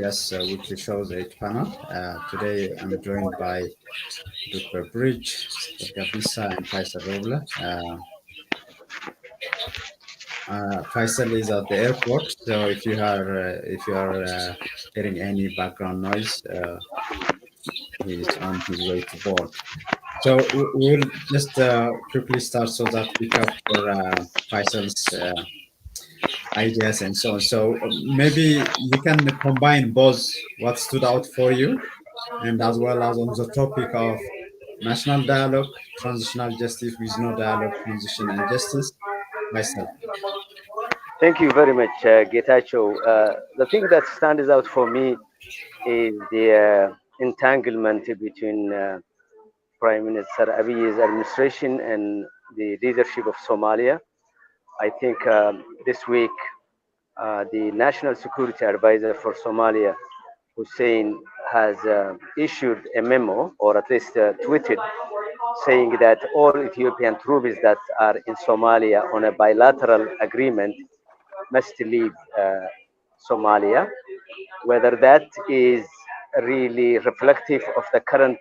IDS weekly shows 8 panel. Today I'm joined by Dr. Bridge, Gabisa, and Faisal Robla. Faisal is at the airport, so if you are hearing any background noise, he's on his way to board. So we'll just quickly start so that we cover Faisal's ideas and so on. So maybe you can combine both what stood out for you and as well as on the topic of national dialogue, transitional justice with no dialogue, transition and justice. Faisal. Thank you very much, Getachew. The thing that stands out for me is the entanglement between Prime Minister Abiy's administration and the leadership of Somalia. I think this week the National Security Advisor for Somalia, Hussein, has issued a memo, or at least tweeted, saying that all Ethiopian troops that are in Somalia on a bilateral agreement must leave Somalia. Whether that is really reflective of the current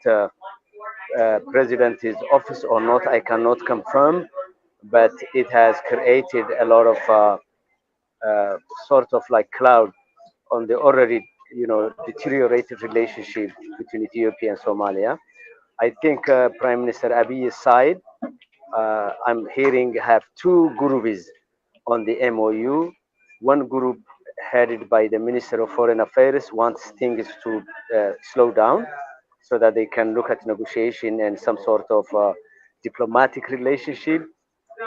president's office or not, I cannot confirm, but it has created a lot of sort of like cloud on the already, deteriorated relationship between Ethiopia and Somalia. I think Prime Minister Abiy's side, I'm hearing, have two groups on the MOU. One group headed by the Minister of Foreign Affairs wants things to slow down so that they can look at negotiation and some sort of diplomatic relationship.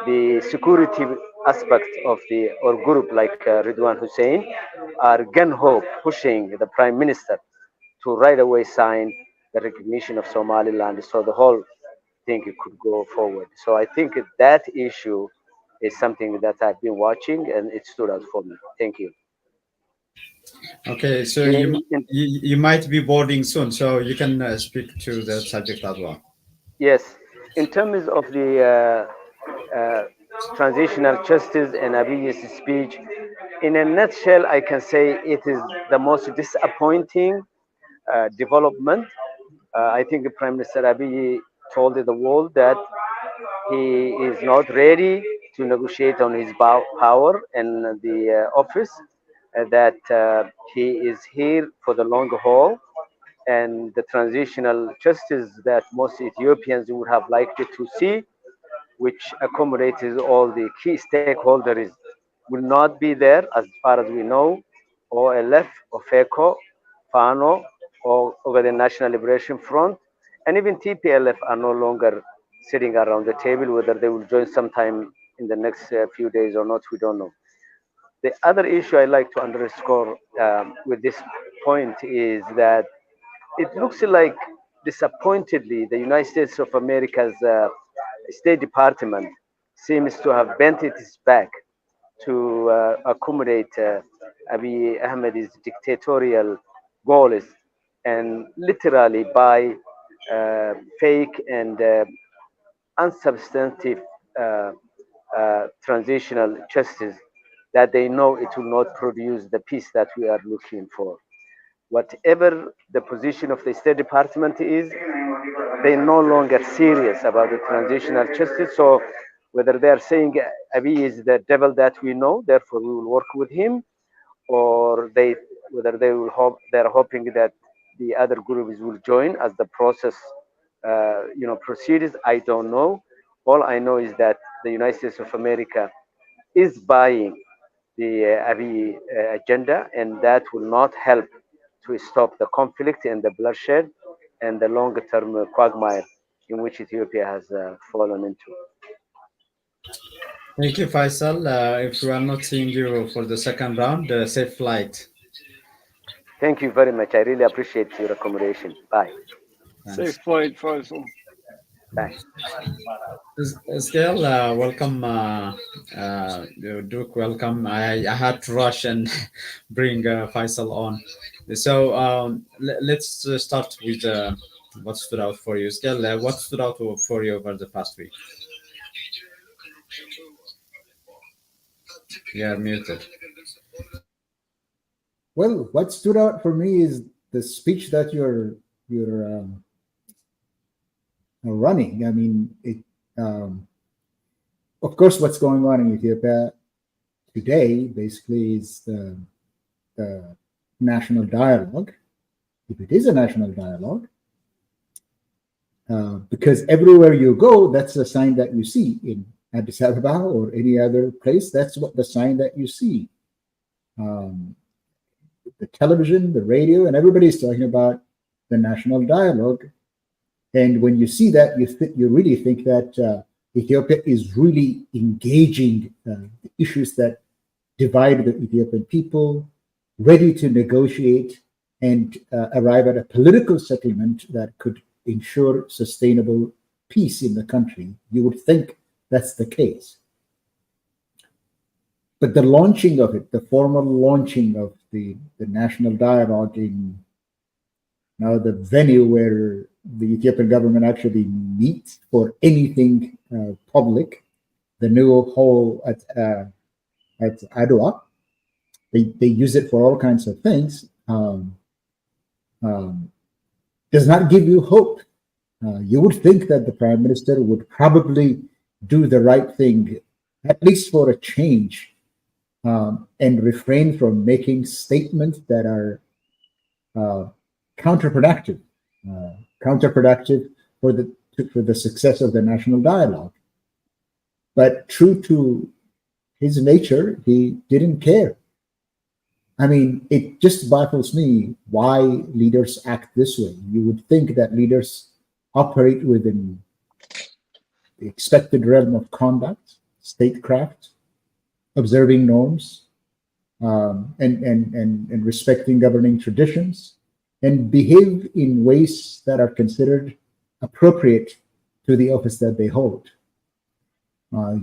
The security aspect of the or group like Ridwan Hussein are gun ho pushing the Prime Minister to right away sign the recognition of Somaliland so the whole thing could go forward. So I think that issue is something that I've been watching and it stood out for me. Thank you. Okay, so you might be boarding soon, so you can speak to the subject as well. Yes, in terms of the transitional justice and Abiy's speech, in a nutshell, I can say it is the most disappointing development. I think Prime Minister Abiy told the world that he is not ready to negotiate on his power and the office, that he is here for the long haul, and the transitional justice that most Ethiopians would have liked to see, which accommodates all the key stakeholders, will not be there as far as we know. OLF, OFECO, FANO, or over the National Liberation Front, and even TPLF are no longer sitting around the table. Whether they will join sometime in the next few days or not, we don't know. The other issue I like to underscore with this point is that it looks like, disappointedly, the United States of America's State Department seems to have bent its back to accommodate Abiy Ahmed's dictatorial goals and literally buy fake and unsubstantive uh, transitional justice that they know it will not produce the peace that we are looking for. Whatever the position of the State Department is, they're no longer serious about the transitional justice. So whether they are saying Abiy is the devil that we know, therefore we will work with him, or whether they're hoping that the other groups will join as the process proceeds, I don't know. All I know is that the United States of America is buying the Abiy agenda, and that will not help to stop the conflict and the bloodshed and the longer term quagmire in which Ethiopia has fallen into. Thank you, Faisal. If we are not seeing you for the second round, safe flight. Thank you very much. I really appreciate your accommodation. Bye. Safe flight, Faisal. Bye. Still, welcome, Duke. Welcome. I had to rush and bring Faisal on. So let's start with what stood out for you. Still, what stood out for you over the past week? You are muted. Well, what stood out for me is the speech that you're running. I mean, of course, what's going on in Ethiopia today basically is the national dialogue, if it is a national dialogue, because everywhere you go, that's the sign that you see in Addis Ababa or any other place. That's what the sign that you see. The television, the radio, and everybody's talking about the national dialogue. And when you see that, you really think that Ethiopia is really engaging the issues that divide the Ethiopian people, ready to negotiate and arrive at a political settlement that could ensure sustainable peace in the country. You would think that's the case. But the launching of it, the formal launching of the national dialogue in now the venue where the Ethiopian government actually meets for anything public, the new hall at Adwa, they use it for all kinds of things, does not give you hope. You would think that the prime minister would probably do the right thing, at least for a change, and refrain from making statements that are counterproductive for the success of the national dialogue. But true to his nature, he didn't care. I mean, it just baffles me why leaders act this way. You would think that leaders operate within the expected realm of conduct, statecraft, observing norms, and respecting governing traditions, and behave in ways that are considered appropriate to the office that they hold.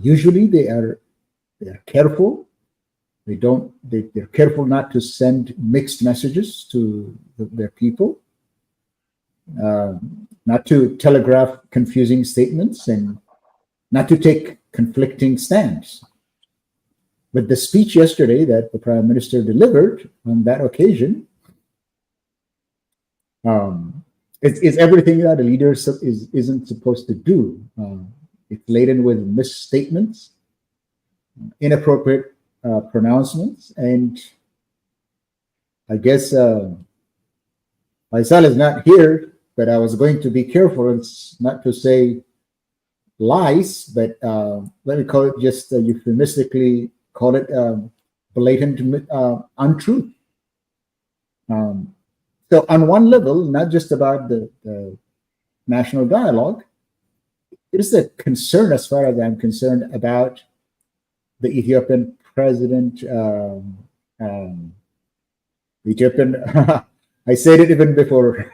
Usually, they are careful. They're careful not to send mixed messages to their people, not to telegraph confusing statements, and not to take conflicting stands. But the speech yesterday that the prime minister delivered on that occasion is everything that a leader isn't supposed to do. It's laden with misstatements, inappropriate pronouncements, and I guess Faisal is not here, but I was going to be careful not to say lies, but let me call it just euphemistically call it blatant untruth. So on one level, not just about the national dialogue, there's a concern, as far as I'm concerned, about the Ethiopian president. Ethiopian, I said it even before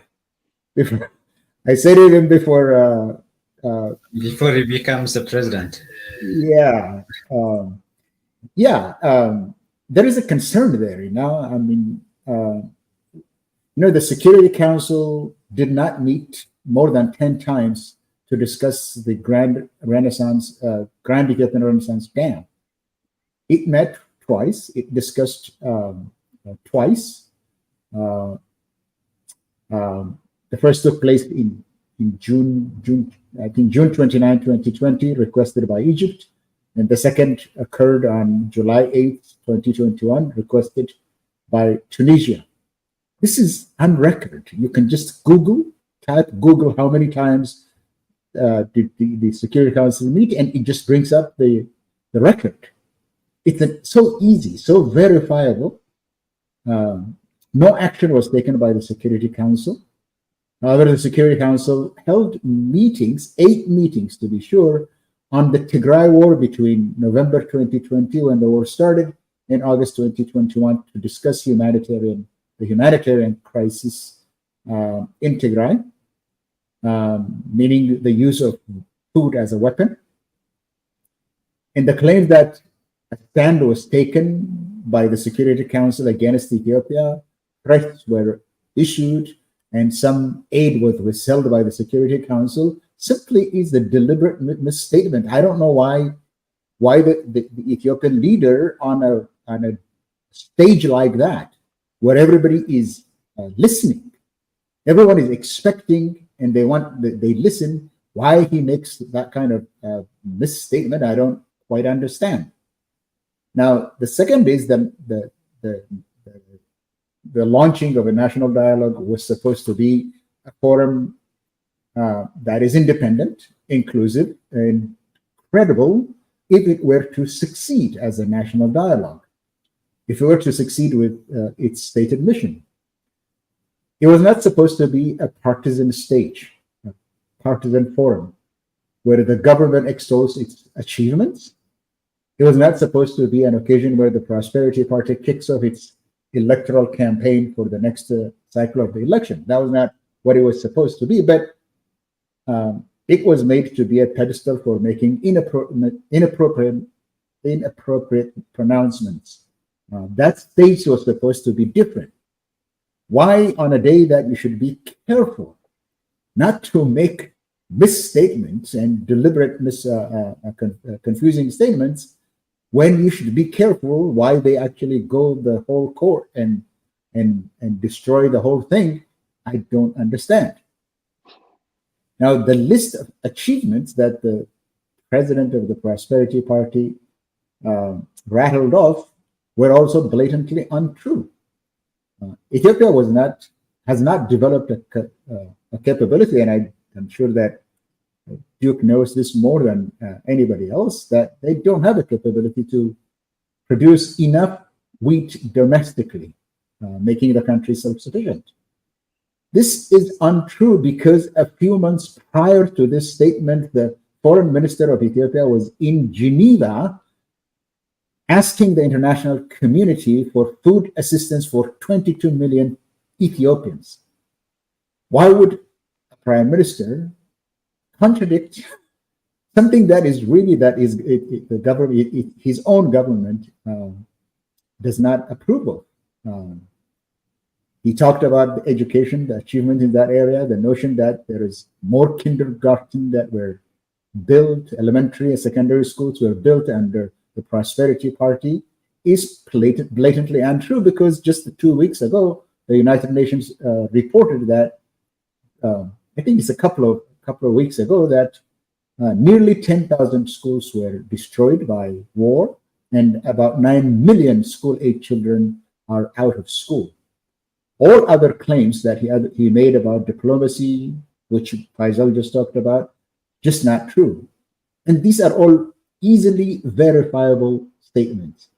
I said it even before he becomes the president. Yeah. There is a concern there, I mean, the Security Council did not meet more than 10 times to discuss the Grand Ethiopian Renaissance Dam. It met twice. It discussed twice. The first took place in June, I think June 29, 2020, requested by Egypt. And the second occurred on July 8th, 2021, requested by Tunisia. This is on record. You can just type Google how many times did the Security Council meet, and it just brings up the record. It's so easy, so verifiable. No action was taken by the Security Council. However, the Security Council held meetings, 8 meetings to be sure, on the Tigray war between November 2020, when the war started, and August 2021 to discuss the humanitarian crisis in Tigray, meaning the use of food as a weapon. And the claim that a stand was taken by the Security Council against Ethiopia, threats were issued, and some aid was withheld by the Security Council simply is a deliberate misstatement. I don't know why the Ethiopian leader on a stage like that where everybody is listening. Everyone is expecting, and they listen. Why he makes that kind of misstatement, I don't quite understand. Now, the second is the launching of a national dialogue was supposed to be a forum that is independent, inclusive, and credible if it were to succeed as a national dialogue, if it were to succeed with its stated mission. It was not supposed to be a partisan stage, a partisan forum, where the government extols its achievements. It was not supposed to be an occasion where the Prosperity Party kicks off its electoral campaign for the next cycle of the election. That was not what it was supposed to be, but it was made to be a pedestal for making inappropriate pronouncements. That stage was supposed to be different. Why, on a day that you should be careful not to make misstatements and deliberate confusing statements, when you should be careful why they actually go the whole court and destroy the whole thing, I don't understand. Now, the list of achievements that the president of the Prosperity Party rattled off were also blatantly untrue. Ethiopia has not developed a capability, and I'm sure that Duke knows this more than anybody else, that they don't have a capability to produce enough wheat domestically, making the country self-sufficient. This is untrue because a few months prior to this statement, the foreign minister of Ethiopia was in Geneva asking the international community for food assistance for 22 million Ethiopians. Why would a prime minister contradict something that is really the government, his own government does not approve of? He talked about the education, the achievement in that area, the notion that there is more kindergarten that were built, elementary and secondary schools were built under the Prosperity Party is blatantly untrue, because just 2 weeks ago, the United Nations reported that, I think it's a couple of weeks ago, that nearly 10,000 schools were destroyed by war, and about 9 million school-age children are out of school. All other claims that he made about diplomacy, which Faisal just talked about, just not true. And these are all easily verifiable statements.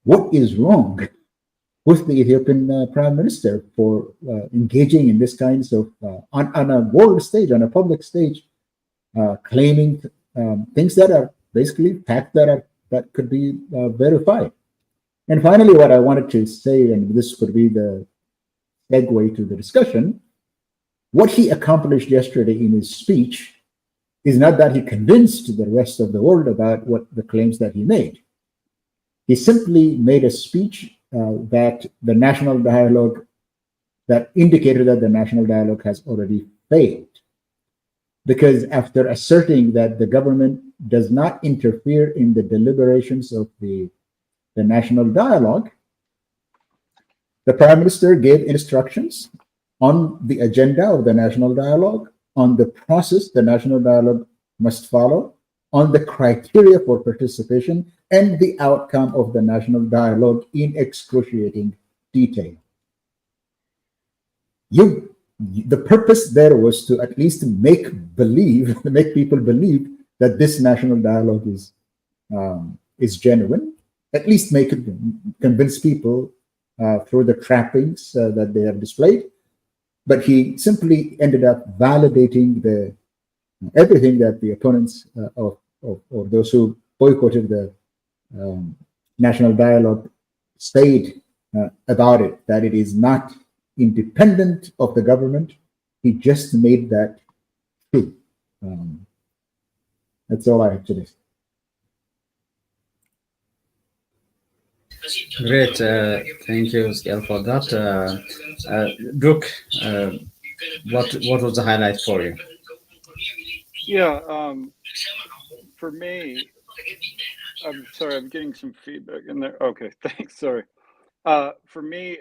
What is wrong with the Ethiopian prime minister for engaging in this kinds of, on a world stage, on a public stage, claiming things that are basically facts that could be verified? And finally, what I wanted to say, and this could be the segue to the discussion, what he accomplished yesterday in his speech is not that he convinced the rest of the world about what the claims that he made. He simply made a speech that the national dialogue, that indicated that the national dialogue has already failed. Because after asserting that the government does not interfere in the deliberations of the national dialogue, the prime minister gave instructions on the agenda of the national dialogue, on the process the national dialogue must follow, on the criteria for participation, and the outcome of the national dialogue in excruciating detail. The purpose there was to at least make people believe that this national dialogue is genuine, at least convince people through the trappings that they have displayed. But he simply ended up validating everything that the opponents or those who boycotted the national dialogue said about it, that it is not independent of the government. He just made that true. That's all I have to say. Great, thank you, Scale, for that. Duke, what was the highlight for you? Yeah, for me, I'm sorry, I'm getting some feedback in there. Okay, thanks. Sorry. For me,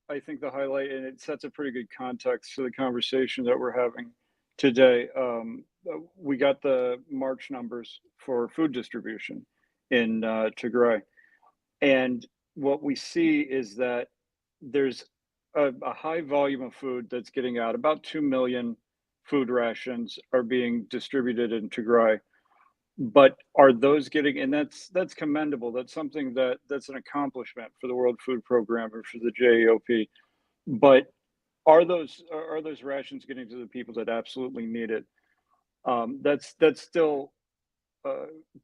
I think the highlight, and it sets a pretty good context for the conversation that we're having today. We got the March numbers for food distribution in Tigray. And what we see is that there's a high volume of food that's getting out. About 2 million food rations are being distributed in Tigray. But are those getting, and that's commendable. That's something that's an accomplishment for the World Food Program or for the JEOP. But are those rations getting to the people that absolutely need it? That's still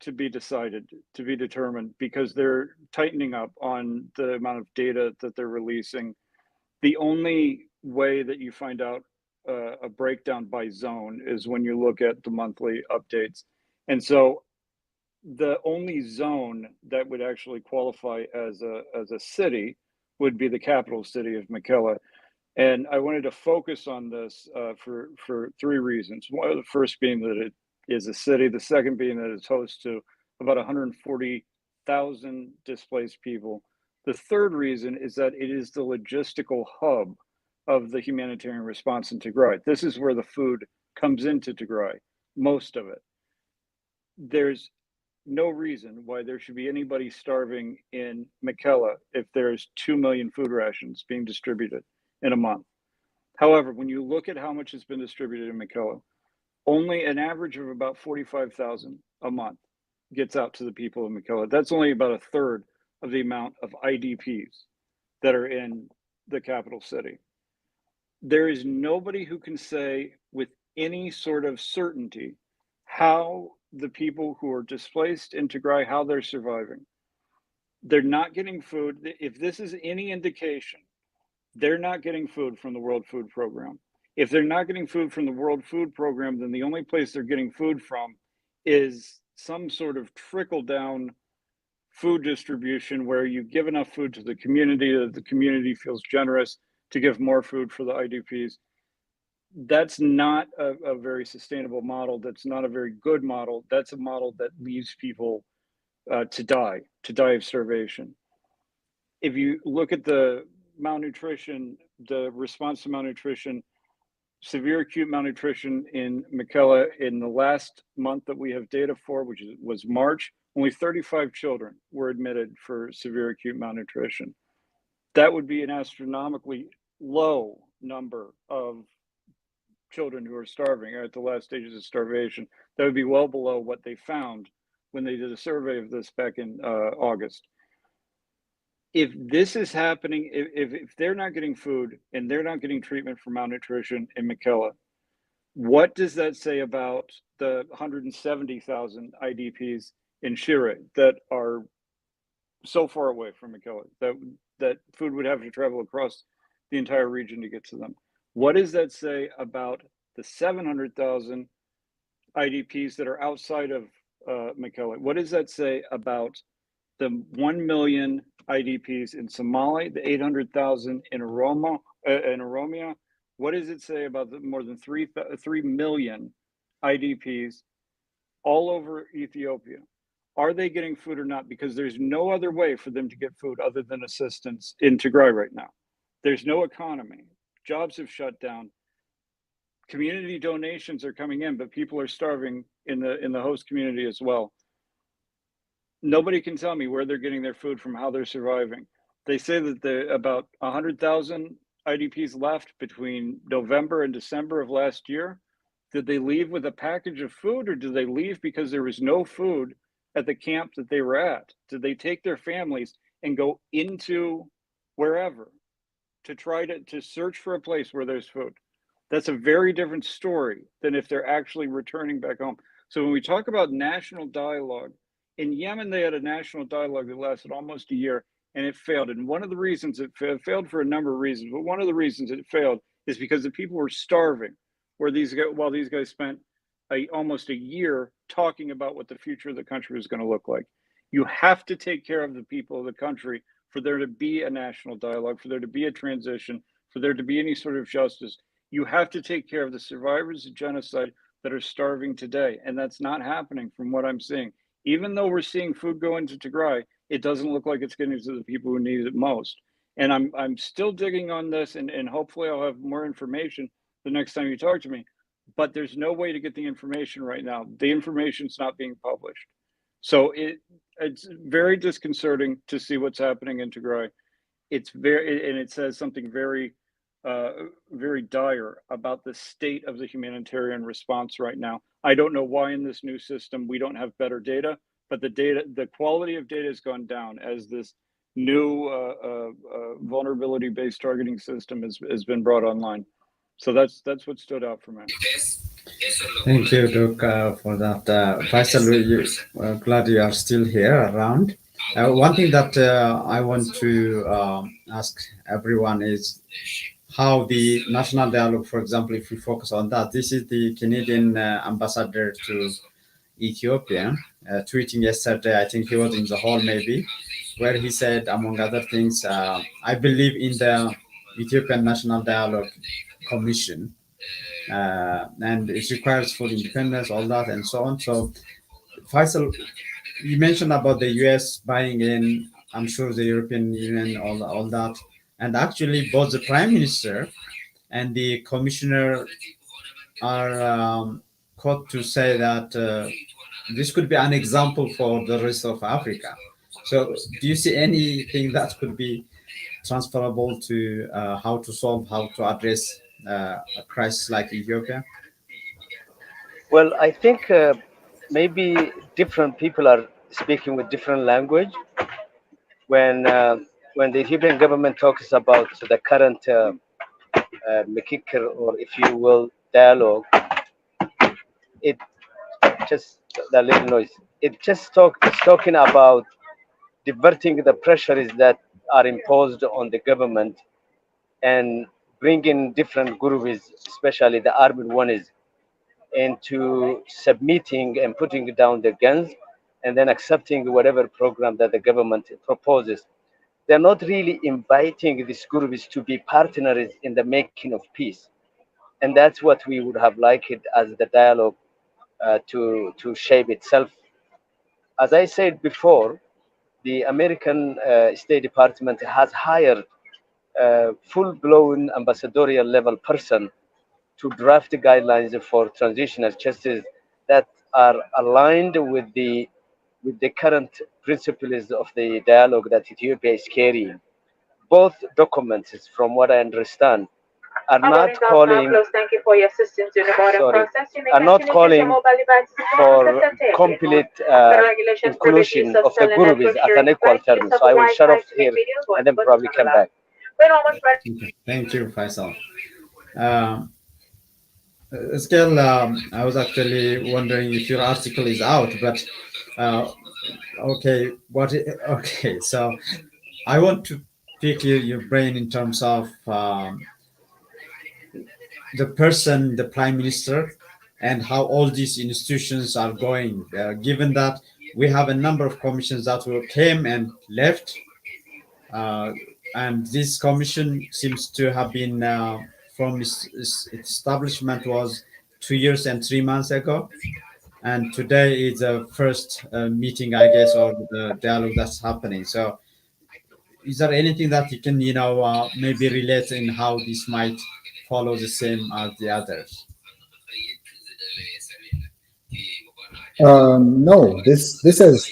to be decided, to be determined, because they're tightening up on the amount of data that they're releasing. The only way that you find out a breakdown by zone is when you look at the monthly updates. And so the only zone that would actually qualify as a city would be the capital city of Mekelle. And I wanted to focus on this for three reasons. One, the first being that it is a city. The second being that it's host to about 140,000 displaced people. The third reason is that it is the logistical hub of the humanitarian response in Tigray. This is where the food comes into Tigray, most of it. There's no reason why there should be anybody starving in Mekelle if there's 2 million food rations being distributed in a month. However, when you look at how much has been distributed in Mekelle, only an average of about 45,000 a month gets out to the people of Mekelle. That's only about a third of the amount of IDPs that are in the capital city. There is nobody who can say with any sort of certainty how the people who are displaced in Tigray, how they're surviving. They're not getting food. If this is any indication, they're not getting food from the World Food Program. If they're not getting food from the World Food Program, then the only place they're getting food from is some sort of trickle down food distribution where you give enough food to the community that the community feels generous to give more food for the IDPs. That's not a very sustainable model. That's not a very good model. That's a model that leaves people to die of starvation. If you look at the malnutrition, the response to malnutrition, severe acute malnutrition in Mekelle in the last month that we have data for, which was March, only 35 children were admitted for severe acute malnutrition. That would be an astronomically low number of children who are starving or at the last stages of starvation. That would be well below what they found when they did a survey of this back in August. If this is happening, if they're not getting food and they're not getting treatment for malnutrition in Mekelle, what does that say about the 170,000 IDPs in Shire that are so far away from Mekelle that food would have to travel across the entire region to get to them? What does that say about the 700,000 IDPs that are outside of Mekelle? What does that say about the 1 million IDPs in Somalia, the 800,000 in Oromia? What does it say about the more than 3 million IDPs all over Ethiopia? Are they getting food or not? Because there's no other way for them to get food other than assistance in Tigray right now. There's no economy. Jobs have shut down. Community donations are coming in, but people are starving in the host community as well. Nobody can tell me where they're getting their food from, how they're surviving. They say that about 100,000 IDPs left between November and December of last year. Did they leave with a package of food, or did they leave because there was no food at the camp that they were at? Did they take their families and go into wherever to try to search for a place where there's food? That's a very different story than if they're actually returning back home. So when we talk about national dialogue, in Yemen, they had a national dialogue that lasted almost a year, and it failed. And one of the reasons it failed for a number of reasons, but one of the reasons it failed is because the people were starving, while these guys spent almost a year talking about what the future of the country was going to look like. You have to take care of the people of the country for there to be a national dialogue, for there to be a transition, for there to be any sort of justice. You have to take care of the survivors of genocide that are starving today. And that's not happening from what I'm seeing. Even though we're seeing food go into Tigray, it doesn't look like it's getting to the people who need it most. And I'm still digging on this, and hopefully I'll have more information the next time you talk to me. But there's no way to get the information right now. The information's not being published. So it's very disconcerting to see what's happening in Tigray. And it says something very, very dire about the state of the humanitarian response right now. I don't know why in this new system we don't have better data, but the quality of data has gone down as this new vulnerability-based targeting system has been brought online. So that's what stood out for me. Thank you, Duke, for that. Faisal, glad you are still here around. One thing that I want to ask everyone is how the national dialogue, for example, if we focus on that, this is the Canadian ambassador to Ethiopia tweeting yesterday. I think he was in the hall maybe, where he said, among other things, I believe in the Ethiopian National Dialogue Commission. And it requires full independence, all that, and so on. So, Faisal, you mentioned about the US buying in, I'm sure the European Union, all that. And actually, both the Prime Minister and the Commissioner are caught to say that this could be an example for the rest of Africa. So, do you see anything that could be transferable to how to address a crisis like Ethiopia? Well, I think maybe different people are speaking with different language. When the Ethiopian government talks about the current mikikir, or if you will, dialogue, it just the little noise. It's talking about diverting the pressures that are imposed on the government and bringing different groups, especially the armed ones, into submitting and putting down the guns and then accepting whatever program that the government proposes. They're not really inviting these groups to be partners in the making of peace. And that's what we would have liked as the dialogue to shape itself. As I said before, the American State Department has hired a full-blown ambassadorial level person to draft guidelines for transitional justice that are aligned with the current principles of the dialogue that Ethiopia is carrying. Both documents, from what I understand, are not calling. Thank you for your assistance in the border process. Are not calling for complete inclusion of the groups at an equal term. So I will shut off here and then probably come back. Thank you, Faisal. Still, I was actually wondering if your article is out, but okay. Okay, so I want to pick your brain in terms of the person, the Prime Minister, and how all these institutions are going. Given that we have a number of commissions that came and left, and this commission seems to have been from its establishment was 2 years and 3 months ago, and today is the first meeting, I guess, or the dialogue that's happening. So, is there anything that you can, maybe relate in how this might follow the same as the others? No, this has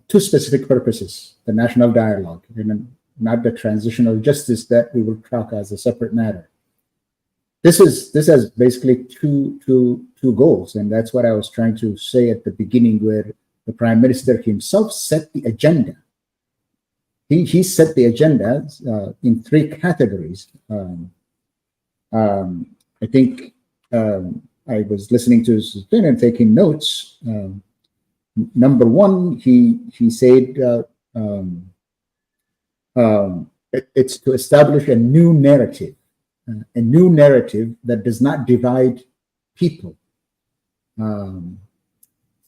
two specific purposes: the national dialogue, and not the transitional justice that we will talk as a separate matter. This has basically two goals, and that's what I was trying to say at the beginning, where the Prime Minister himself set the agenda. He set the agenda in three categories. I think I was listening to his thing and taking notes. Number one, he said it's to establish a new narrative that does not divide people. That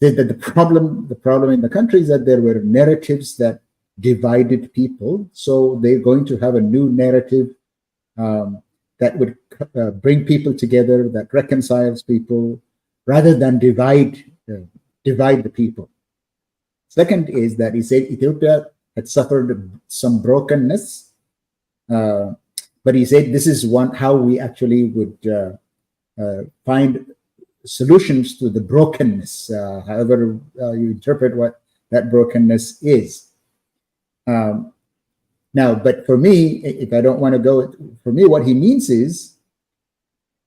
the problem in the country is that there were narratives that divided people. So they're going to have a new narrative that would bring people together, that reconciles people, rather than divide the people. Second is that he said Ethiopia had suffered some brokenness. But he said this is how we actually would find solutions to the brokenness, however you interpret what that brokenness is. Now, but for me, if I don't want to go, for me, what he means is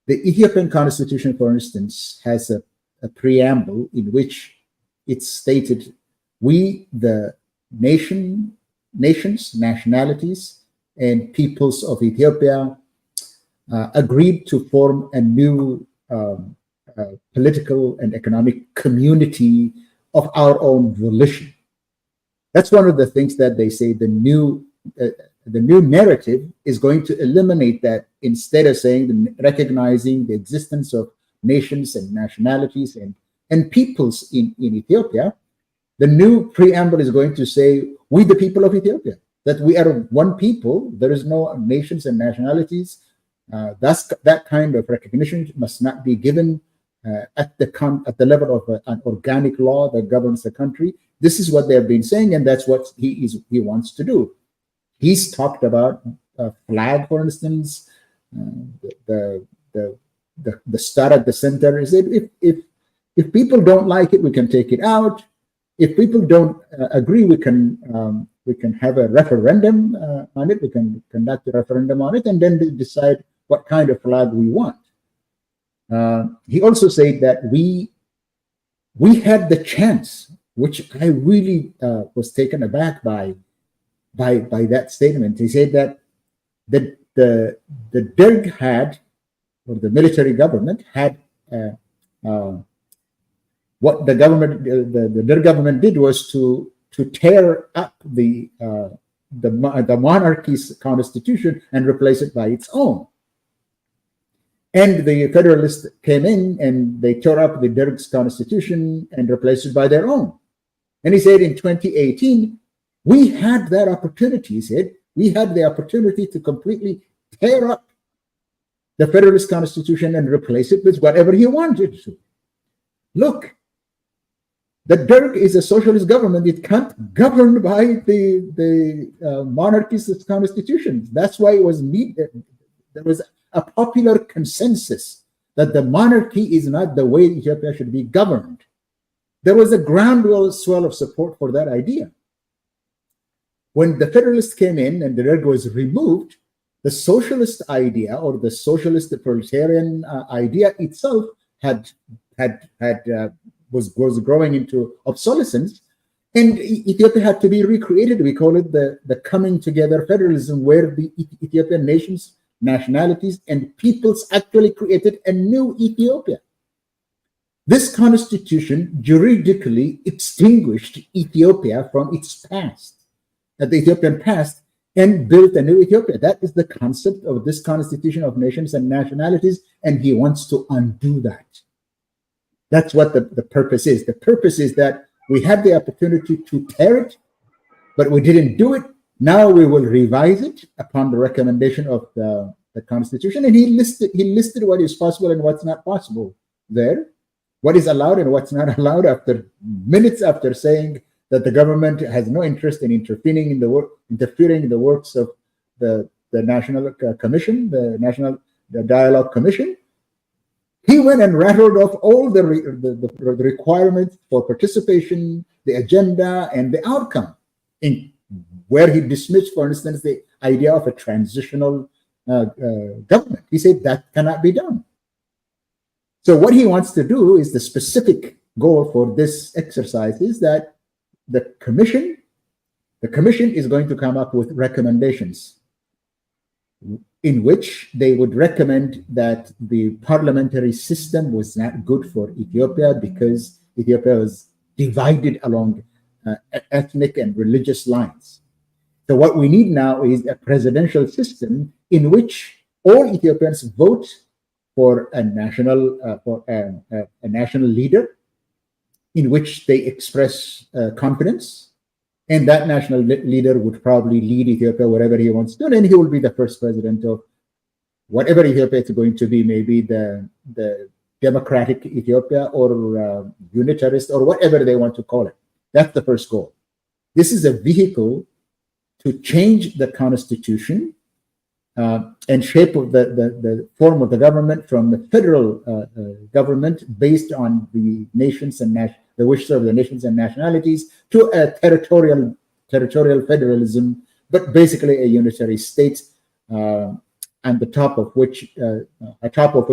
the Ethiopian constitution, for instance, has a preamble in which it's stated, we, the nations, nationalities, and peoples of Ethiopia agreed to form a new political and economic community of our own volition. That's one of the things that they say the new narrative is going to eliminate that. Instead of saying recognizing the existence of nations and nationalities and peoples in Ethiopia, the new preamble is going to say, we the people of Ethiopia, that we are one people. There is no nations and nationalities. That kind of recognition must not be given at the level of an organic law that governs the country. This is what they have been saying, and that's what he wants to do. He's talked about a flag, for instance, the star at the center. Is it if people don't like it, we can take it out. If people don't agree, we can have a referendum on it. We can conduct a referendum on it, and then decide what kind of flag we want. He also said that we had the chance, which I really was taken aback by that statement. He said that the Derg had, or the military government had, what the Derg government did was to tear up the monarchy's constitution and replace it by its own. And the Federalists came in and they tore up the Derg's constitution and replaced it by their own. And he said in 2018, we had that opportunity. He said, we had the opportunity to completely tear up the Federalist Constitution and replace it with whatever he wanted to. Look, the Derg is a socialist government. It can't govern by the monarchist constitution. That's why it was needed. There was a popular consensus that the monarchy is not the way Ethiopia should be governed. There was a groundswell of support for that idea. When the Federalists came in and the Derg was removed, the socialist idea, or the socialist proletarian idea itself was growing into obsolescence, and Ethiopia had to be recreated. We call it the coming together federalism, where the Ethiopian nations, nationalities, and peoples actually created a new Ethiopia. This constitution juridically extinguished Ethiopia from its past, the Ethiopian past, and built a new Ethiopia. That is the concept of this constitution of nations and nationalities, and he wants to undo that. That's what the purpose is. The purpose is that we had the opportunity to tear it, but we didn't do it. Now we will revise it upon the recommendation of the Constitution. And he listed what is possible and what's not possible there, what is allowed and what's not allowed, after minutes after saying that the government has no interest in interfering in the works of the National Commission, the Dialogue Commission. He went and rattled off all the requirements for participation, the agenda, and the outcome, in where he dismissed, for instance, the idea of a transitional government. He said that cannot be done. So what he wants to do is, the specific goal for this exercise is that the commission is going to come up with recommendations in which they would recommend that the parliamentary system was not good for Ethiopia because Ethiopia was divided along ethnic and religious lines. So what we need now is a presidential system in which all Ethiopians vote for a national leader, in which they express confidence. And that national leader would probably lead Ethiopia wherever he wants to, and he will be the first president of whatever Ethiopia is going to be, maybe the democratic Ethiopia or unitarist or whatever they want to call it. That's the first goal. This is a vehicle to change the constitution and shape of the form of the government from the federal government based on the nations and the wishes of the nations and nationalities to a territorial federalism, but basically a unitary state, and atop of which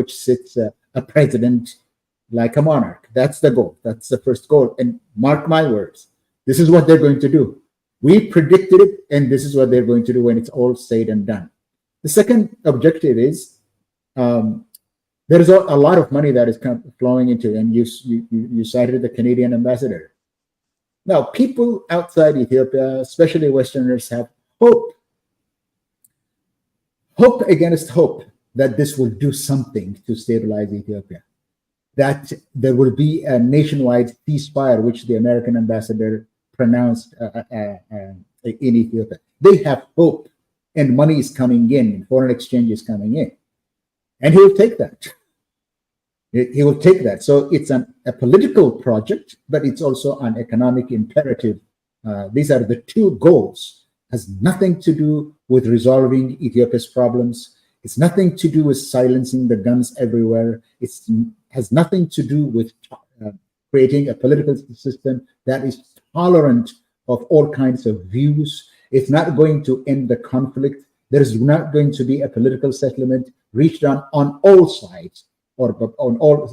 sits a president like a monarch. That's the goal. That's the first goal. And mark my words, this is what they're going to do. We predicted it, and this is what they're going to do when it's all said and done. The second objective is there's a lot of money that is flowing into, and you cited the Canadian ambassador. Now, people outside Ethiopia, especially Westerners, have hope against hope that this will do something to stabilize Ethiopia, that there will be a nationwide ceasefire, which the American ambassador pronounced in Ethiopia. They have hope, and money is coming in, foreign exchange is coming in, and he will take that. He will take that. So it's a political project, but it's also an economic imperative. These are the two goals. Has nothing to do with resolving Ethiopia's problems. It's nothing to do with silencing the guns everywhere. It has nothing to do with creating a political system that is tolerant of all kinds of views. It's not going to end the conflict. There is not going to be a political settlement reached on all sides or on all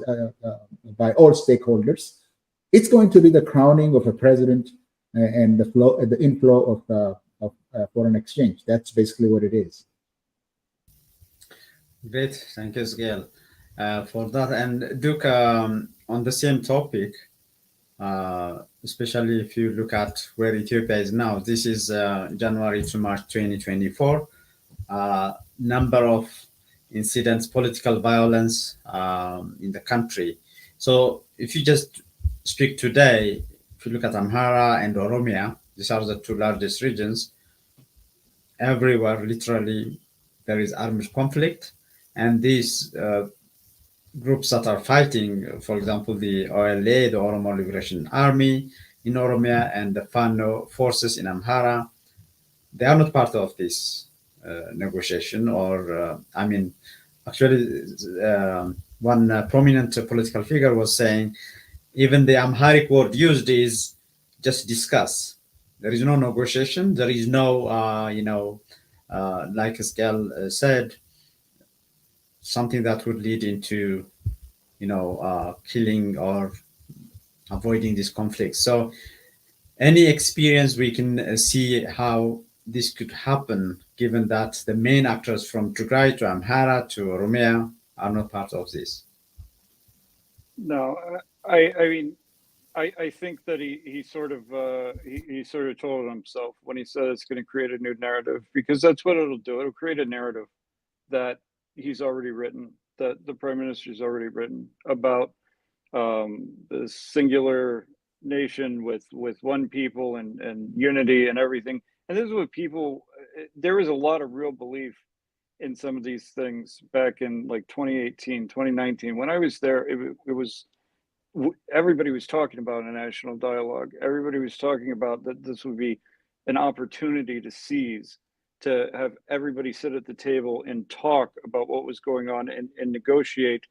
by all stakeholders. It's going to be the crowning of a president and the inflow of foreign exchange. That's basically what it is. Great, thank you, Gail, for that. And Duke, on the same topic, especially if you look at where Ethiopia is now, this is January to March 2024. Number of incidents, political violence in the country. So if you just speak today, if you look at Amhara and Oromia, these are the two largest regions. Everywhere, literally, there is armed conflict, and these groups that are fighting, for example, the OLA, the Oromo Liberation Army in Oromia, and the Fano forces in Amhara, they are not part of this negotiation. Or, actually, one prominent political figure was saying, even the Amharic word used is just discuss. There is no negotiation. There is no, like Eskel said, something that would lead into, killing or avoiding this conflict. So any experience we can see how this could happen, given that the main actors from Tigray to Amhara to Oromia are not part of this? No, I think that he sort of told himself when he said it's going to create a new narrative, because that's what it'll do. It'll create a narrative that he's already written, that the prime minister's already written about the singular nation with one people and unity and everything. And this is what people, there was a lot of real belief in some of these things back in like 2018, 2019. When I was there, it was, everybody was talking about a national dialogue. Everybody was talking about that this would be an opportunity to seize, to have everybody sit at the table and talk about what was going on and negotiate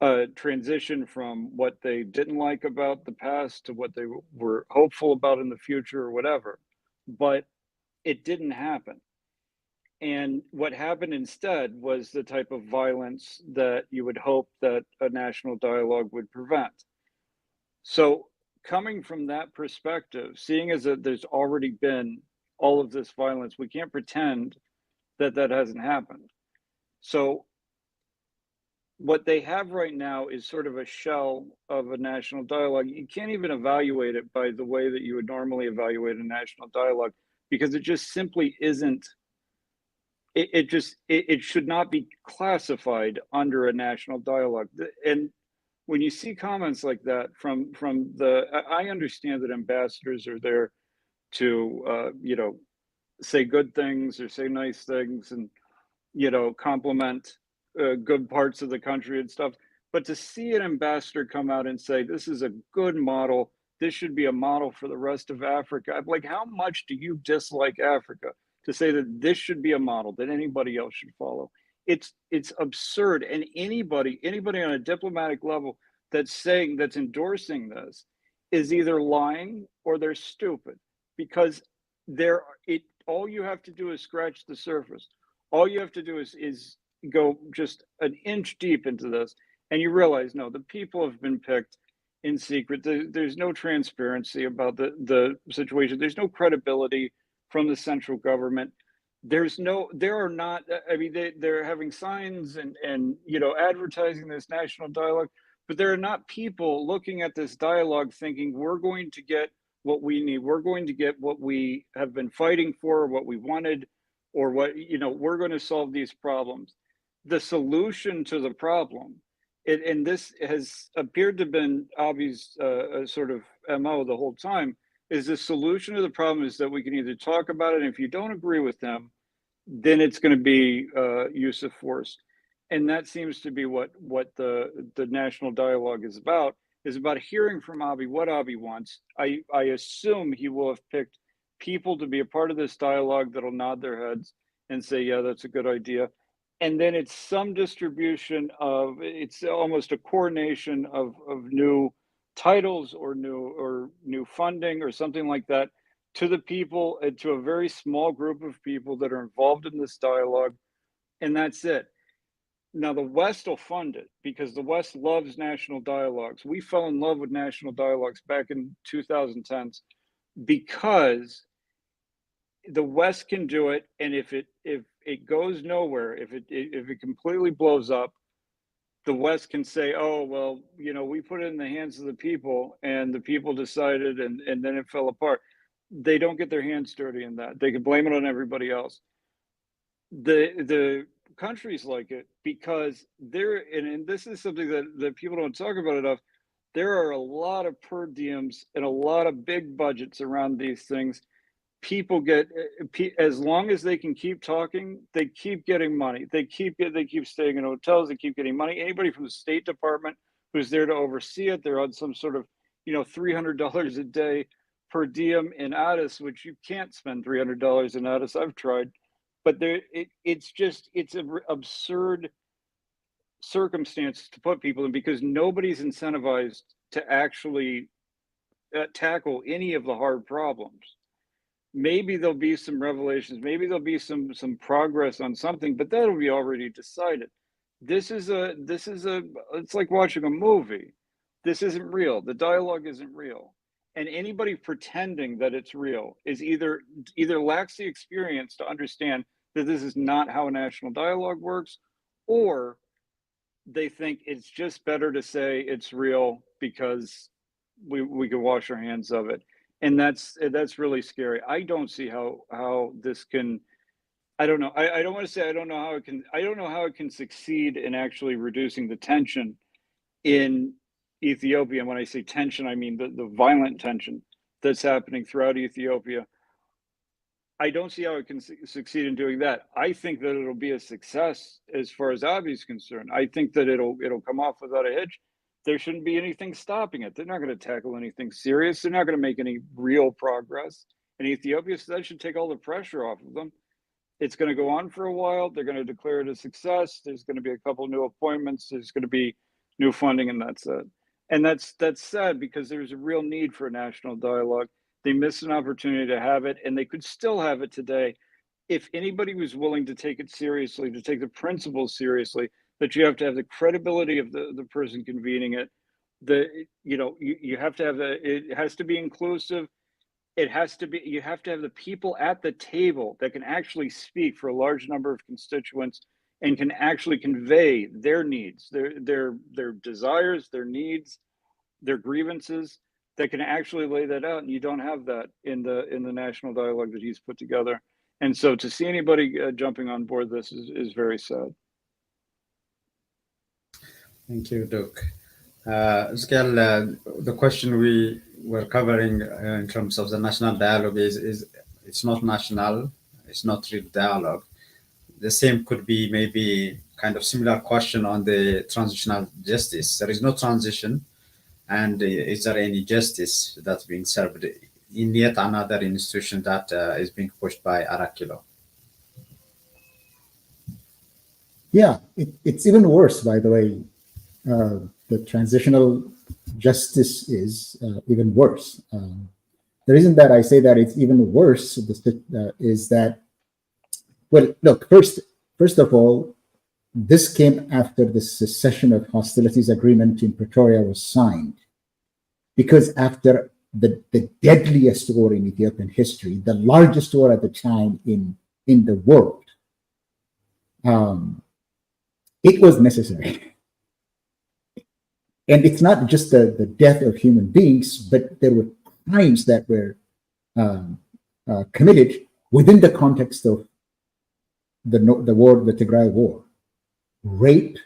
a transition from what they didn't like about the past to what they were hopeful about in the future or whatever. But it didn't happen. And what happened instead was the type of violence that you would hope that a national dialogue would prevent. So coming from that perspective, seeing as that there's already been all of this violence, we can't pretend that that hasn't happened. So what they have right now is sort of a shell of a national dialogue. You can't even evaluate it by the way that you would normally evaluate a national dialogue, because it just simply isn't. It should not be classified under a national dialogue. And when you see comments like that from I understand that ambassadors are there to say good things or say nice things and compliment good parts of the country and stuff. But to see an ambassador come out and say this is a good model, this should be a model for the rest of Africa. I'm like, how much do you dislike Africa to say that this should be a model that anybody else should follow? It's absurd. And anybody on a diplomatic level that's endorsing this is either lying or they're stupid, because all you have to do is scratch the surface. All you have to do is go just an inch deep into this, and you realize, no, the people have been picked in secret. There's no transparency about the situation. There's no credibility from the central government. They're having signs and advertising this national dialogue, but there are not people looking at this dialogue thinking, we're going to get what we need. We're going to get what we have been fighting for, what we wanted, or we're going to solve these problems. The solution to the problem, and this has appeared to have been Abi's sort of MO the whole time, is the solution to the problem is that we can either talk about it, and if you don't agree with them, then it's going to be use of force. And that seems to be what the national dialogue is about hearing from Abi what Abi wants. I assume he will have picked people to be a part of this dialogue that'll nod their heads and say, yeah, that's a good idea. And then it's some distribution it's almost a coordination of new titles or new funding or something like that to the people, and to a very small group of people that are involved in this dialogue. And that's it. Now, the West will fund it because the West loves national dialogues. We fell in love with national dialogues back in 2010s because the West can do it. And if it goes nowhere, if it completely blows up, the West can say, oh, well, we put it in the hands of the people and the people decided and then it fell apart. They don't get their hands dirty in that. They can blame it on everybody else. The countries like it because and this is something that people don't talk about enough. There are a lot of per diems and a lot of big budgets around these things. People get, as long as they can keep talking, they keep getting money. They keep staying in hotels. They keep getting money. Anybody from the State Department who's there to oversee it, they're on some sort of $300 a day per diem in Addis, which you can't spend $300 in Addis. I've tried. But it's an absurd circumstance to put people in because nobody's incentivized to actually tackle any of the hard problems. Maybe there'll be some revelations, maybe there'll be some progress on something, but that'll be already decided. It's like watching a movie. This isn't real. The dialogue isn't real. And anybody pretending that it's real is either lacks the experience to understand that this is not how a national dialogue works, or they think it's just better to say it's real because we can wash our hands of it. And that's really scary. I don't see how this can, I don't know. I don't want to say I don't know how it can succeed in actually reducing the tension in Ethiopia. And when I say tension, I mean the violent tension that's happening throughout Ethiopia. I don't see how it can succeed in doing that. I think that it'll be a success as far as Abiy is concerned. I think that it'll come off without a hitch. There shouldn't be anything stopping it. They're not going to tackle anything serious. They're not going to make any real progress in Ethiopia. So that should take all the pressure off of them. It's going to go on for a while. They're going to declare it a success. There's going to be a couple new appointments. There's going to be new funding, and that's it. And that's sad because there's a real need for a national dialogue. They missed an opportunity to have it, and they could still have it today if anybody was willing to take it seriously, to take the principles seriously, that you have to have the credibility of the person convening it. You have to have it has to be inclusive. You have to have the people at the table that can actually speak for a large number of constituents and can actually convey their needs, their desires, their needs, their grievances, that can actually lay that out. And you don't have that in the national dialogue that he's put together. And so to see anybody jumping on board this is very sad. Thank you, Duke. Skal, the question we were covering in terms of the national dialogue is it's not national, it's not real dialogue. The same could be maybe kind of similar question on the transitional justice. There is no transition. And is there any justice that's being served in yet another institution that is being pushed by Arakilo? Yeah, it's even worse, by the way. The transitional justice is even worse. The reason that I say that it's even worse is that, well, look, first of all, this came after the cessation of hostilities agreement in Pretoria was signed, because after the deadliest war in Ethiopian history, the largest war at the time in the world, it was necessary. And it's not just the death of human beings, but there were crimes that were committed within the context of the war, the Tigray war. Rape,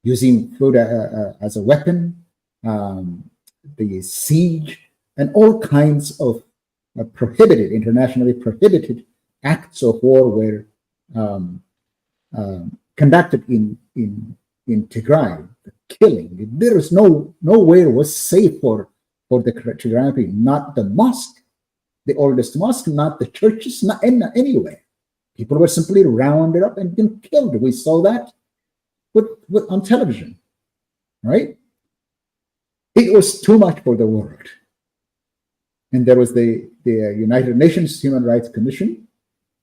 using food as a weapon, the siege, and all kinds of prohibited, internationally prohibited acts of war were conducted in Tigray. The killing, there is nowhere was safe for the Tigray people. Not the mosque, the oldest mosque, not the churches, not anywhere. People were simply rounded up and then killed. We saw that on television, right? It was too much for the world. And there was the United Nations Human Rights Commission.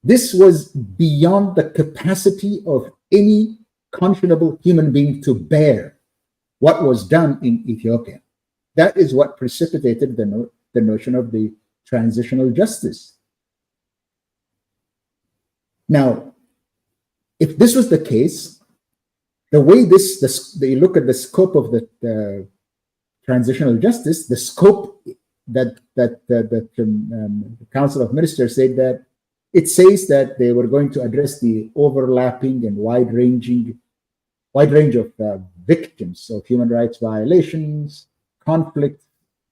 This was beyond the capacity of any conscionable human being to bear what was done in Ethiopia. That is what precipitated the notion of the transitional justice. Now, if this was the case, the way they look at the scope of the transitional justice, the scope that the Council of Ministers said that it says that they were going to address the overlapping and wide range of victims of human rights violations, conflict,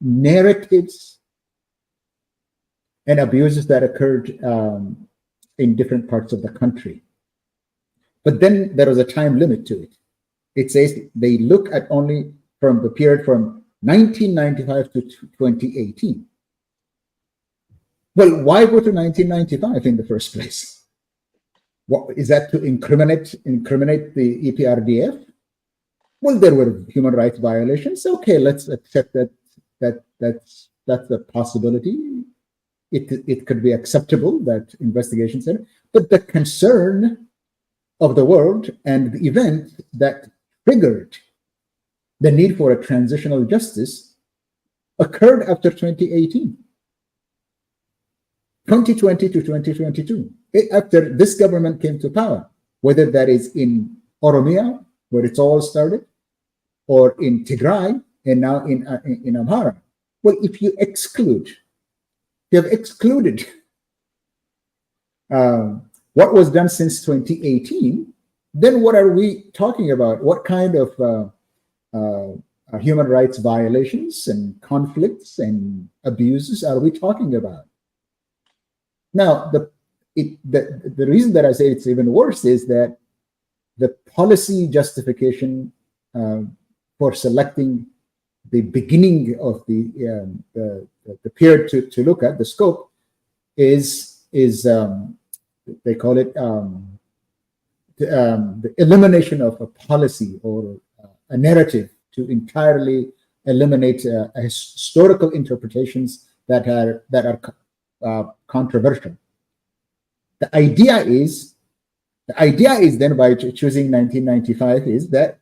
narratives, and abuses that occurred in different parts of the country. But then there was a time limit to it. It says they look at only from the period from 1995 to 2018. Well, why go to 1995 in the first place? What is that, to incriminate the EPRDF? Well, there were human rights violations. Okay, let's accept that's a possibility. It could be acceptable that investigations said, but the concern of the world and the event that triggered the need for a transitional justice occurred after 2018. 2020 to 2022, after this government came to power, whether that is in Oromia, where it's all started, or in Tigray, and now in Amhara. Well, if you have excluded what was done since 2018, then what are we talking about? What kind of human rights violations and conflicts and abuses are we talking about? Now, the reason that I say it's even worse is that the policy justification for selecting the beginning of the period to look at, the scope, is they call it the elimination of a policy or a narrative to entirely eliminate historical interpretations that are controversial. The idea is then, by choosing 1995, is that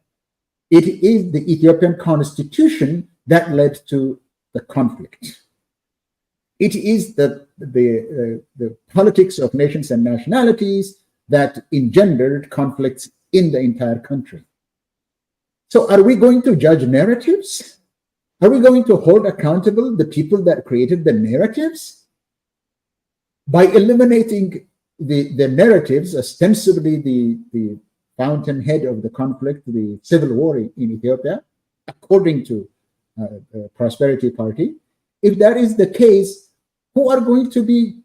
it is the Ethiopian constitution that led to the conflict. It is the politics of nations and nationalities that engendered conflicts in the entire country. So are we going to judge narratives? Are we going to hold accountable the people that created the narratives? By eliminating the narratives, ostensibly the fountainhead of the conflict, the civil war in Ethiopia, according to the Prosperity Party, if that is the case, who are going to be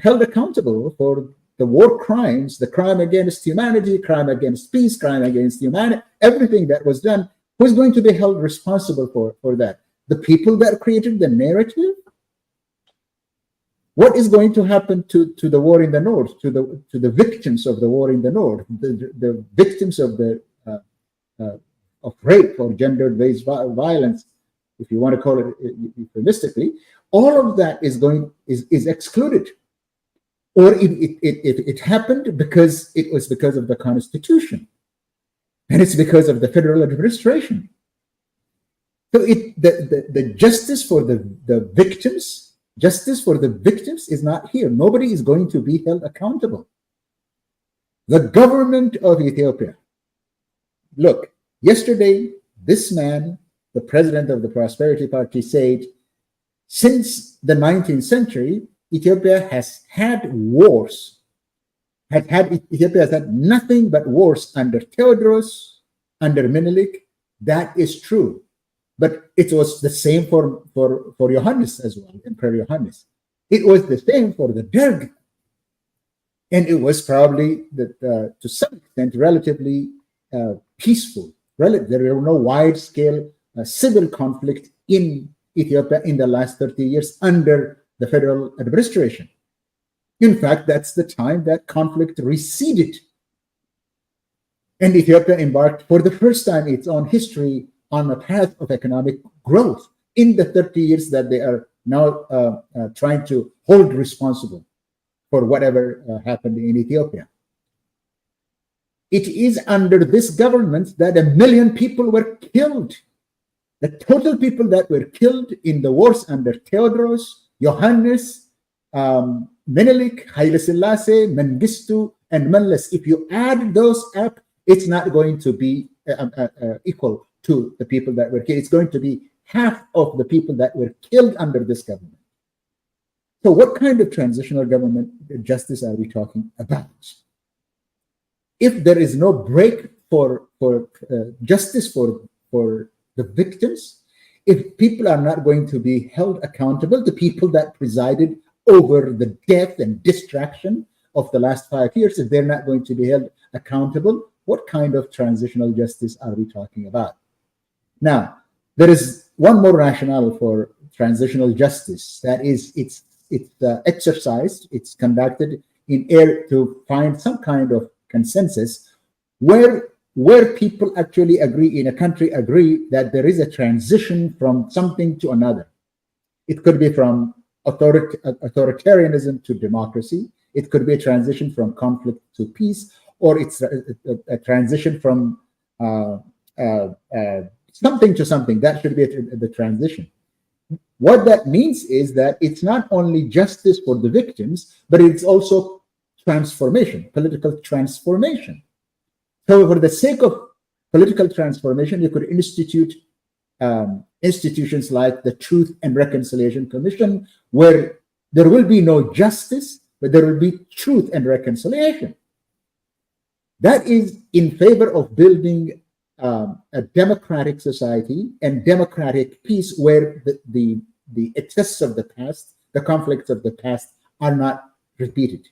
held accountable for the war crimes, the crime against humanity, crime against peace, crime against humanity, everything that was done Who's going to be held responsible for that? The people that created the narrative? What is going to happen to the war in the north, to the victims of the war in the north, the victims of the of rape or gender-based violence, if you want to call it euphemistically? All of that is excluded. Or if it happened because it was because of the Constitution, and it's because of the federal administration. So the justice for the victims, is not here. Nobody is going to be held accountable. The government of Ethiopia. Look, yesterday, this man, the president of the Prosperity Party, said, since the 19th century, Ethiopia has had wars. Ethiopia has had nothing but wars under Theodorus, under Menelik. That is true. But it was the same for Johannes as well, Emperor Johannes. It was the same for the Derg. And it was probably, to some extent, relatively peaceful. There were no wide-scale civil conflict in Ethiopia in the last 30 years under the federal administration. In fact, that's the time that conflict receded. And Ethiopia embarked for the first time in its own history on a path of economic growth in the 30 years that they are now trying to hold responsible for whatever happened in Ethiopia. It is under this government that 1 million people were killed. The total people that were killed in the wars under Theodorus, Johannes, Menelik, Haile Selassie, Mengistu, and Meles, if you add those up, it's not going to be equal to the people that were killed. It's going to be half of the people that were killed under this government. So what kind of transitional government justice are we talking about? If there is no break for justice for the victims, if people are not going to be held accountable, the people that presided over the death and distraction of the last 5 years, if they're not going to be held accountable, what kind of transitional justice are we talking about? Now, there is one more rationale for transitional justice. That is, it's exercised, it's conducted in order to find some kind of consensus where people actually agree in a country, agree that there is a transition from something to another. It could be from authoritarianism to democracy. It could be a transition from conflict to peace, or it's a transition from something to something. That should be the transition. What that means is that it's not only justice for the victims, but it's also transformation, political transformation. So for the sake of political transformation, you could institute institutions like the Truth and Reconciliation Commission, where there will be no justice, but there will be truth and reconciliation. That is in favor of building a democratic society and democratic peace, where the excesses of the past, the conflicts of the past, are not repeated.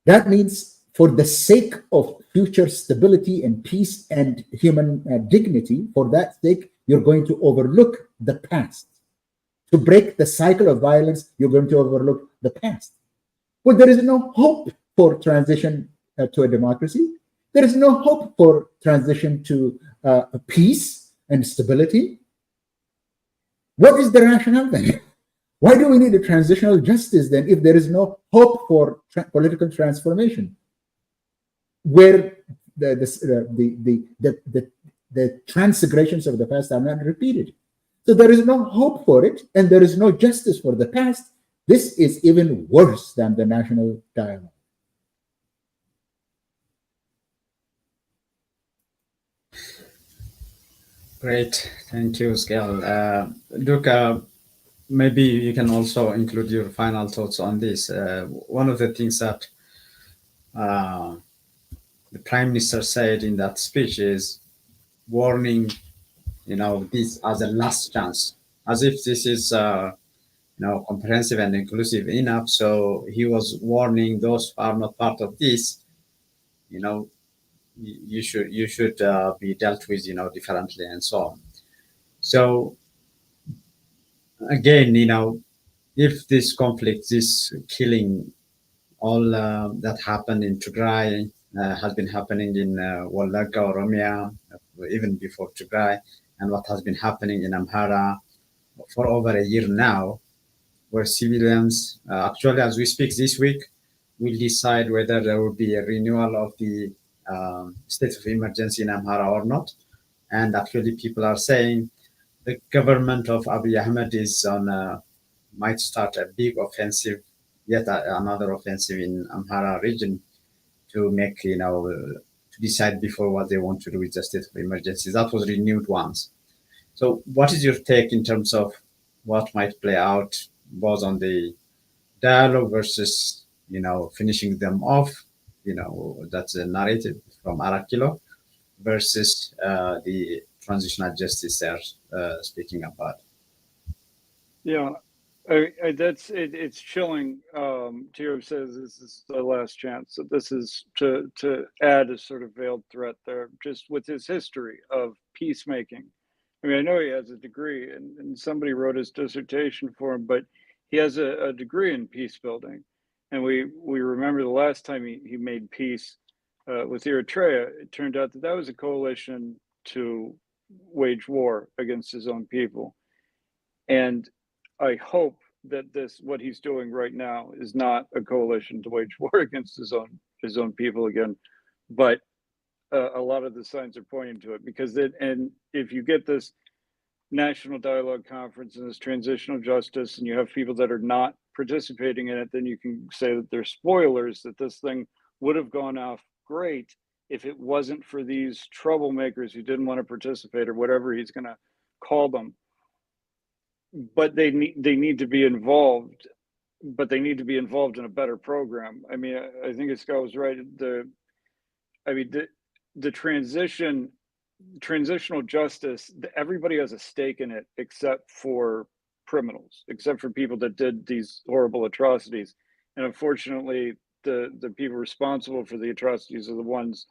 That means, for the sake of future stability and peace and human dignity, for that sake, you're going to overlook the past. To break the cycle of violence, you're going to overlook the past. Well, there is no hope for transition to a democracy. There is no hope for transition to peace and stability. What is the rationale then? Why do we need a transitional justice then if there is no hope for political transformation, where the transgressions of the past are not repeated? So there is no hope for it, and there is no justice for the past. This is even worse than the national dialogue. Great, thank you, Skell. Duke, maybe you can also include your final thoughts on this. One of the things that the Prime Minister said in that speech is warning, this as a last chance, as if this is, comprehensive and inclusive enough. So he was warning those who are not part of this, you should be dealt with, differently and so on. So again, if this conflict, this killing, all that happened in Tigray has been happening in Wallagga, Oromia, even before Tigray, and what has been happening in Amhara for over a year now, where civilians, actually, as we speak this week, will decide whether there will be a renewal of the state of emergency in Amhara or not. And actually, people are saying the government of Abiy Ahmed is on might start a big offensive, yet another offensive in Amhara region to make, to decide before what they want to do with the state of emergency. That was renewed once. So what is your take in terms of what might play out both on the dialogue versus, finishing them off, that's a narrative from Arakilo versus the transitional justice they're speaking about? Yeah, that's it. It's chilling. Tiro says this is the last chance. So this is to add a sort of veiled threat there, just with his history of peacemaking. I mean, I know he has a degree, and somebody wrote his dissertation for him, but he has a degree in peace building, and we remember the last time he made peace with Eritrea. It turned out that was a coalition to wage war against his own people, and I hope that what he's doing right now is not a coalition to wage war against his own people again, but a lot of the signs are pointing to it, because and if you get this national dialogue conference and this transitional justice, and you have people that are not participating in it, then you can say that they're spoilers, that this thing would have gone off great if it wasn't for these troublemakers who didn't want to participate, or whatever he's going to call them. But they need to be involved, but they need to be involved in a better program. I mean, I think Scott was right. The transitional justice, everybody has a stake in it except for criminals, except for people that did these horrible atrocities. And unfortunately, the people responsible for the atrocities are the ones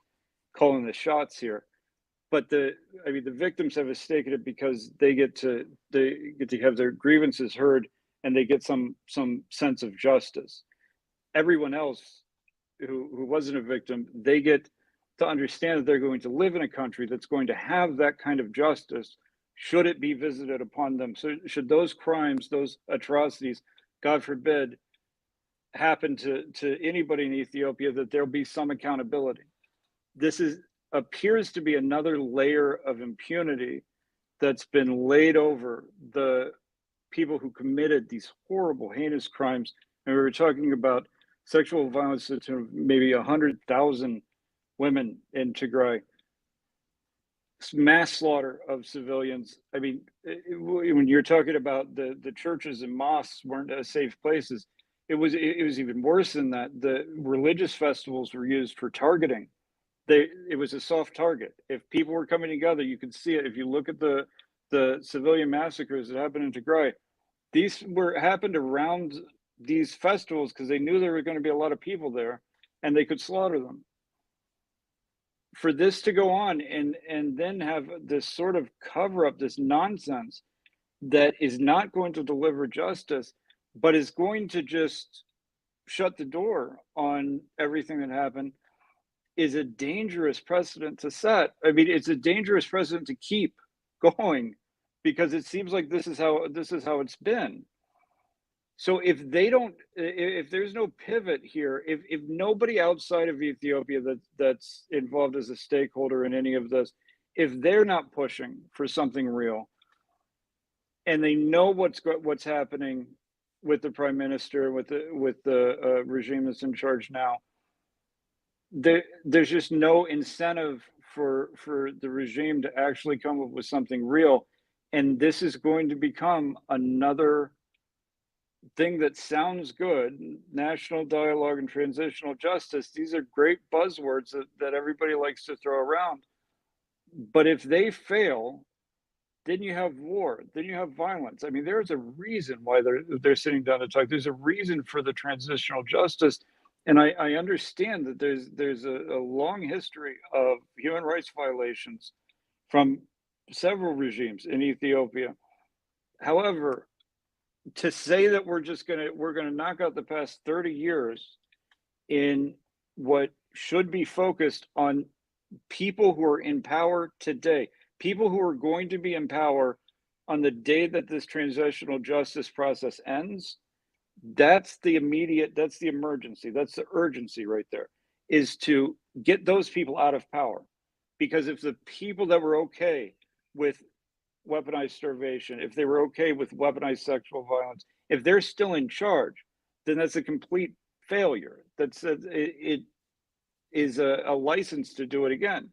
calling the shots here. But the victims have a stake in it because they get to have their grievances heard, and they get some sense of justice. Everyone else who wasn't a victim, they get to understand that they're going to live in a country that's going to have that kind of justice should it be visited upon them. So should those crimes, those atrocities, God forbid, happen to anybody in Ethiopia, that there'll be some accountability. This appears to be another layer of impunity that's been laid over the people who committed these horrible, heinous crimes. And we were talking about sexual violence to maybe 100,000 women in Tigray, mass slaughter of civilians. I mean, when you're talking about the churches and mosques weren't safe places, it was even worse than that. The religious festivals were used for targeting. It was a soft target. If people were coming together, you could see it. If you look at the civilian massacres that happened in Tigray, these happened around these festivals because they knew there were going to be a lot of people there, and they could slaughter them. For this to go on and then have this sort of cover up, this nonsense that is not going to deliver justice, but is going to just shut the door on everything that happened, is a dangerous precedent to set. I mean, it's a dangerous precedent to keep going, because it seems like this is how it's been. So if there's no pivot here, if nobody outside of Ethiopia that's involved as a stakeholder in any of this, if they're not pushing for something real, and they know what's happening with the prime minister, with the regime that's in charge now, there's just no incentive for the regime to actually come up with something real. And this is going to become another thing that sounds good: national dialogue and transitional justice. These are great buzzwords that everybody likes to throw around. But if they fail, then you have war, then you have violence. I mean, there's a reason why they're sitting down to talk. There's a reason for the transitional justice. And I understand that there's a long history of human rights violations from several regimes in Ethiopia. However, to say that we're gonna knock out the past 30 years in what should be focused on people who are in power today, people who are going to be in power on the day that this transitional justice process ends, that's the emergency, that's the urgency right there, is to get those people out of power. Because if the people that were okay with weaponized starvation, if they were okay with weaponized sexual violence, if they're still in charge, then that's a complete failure. It is a license to do it again.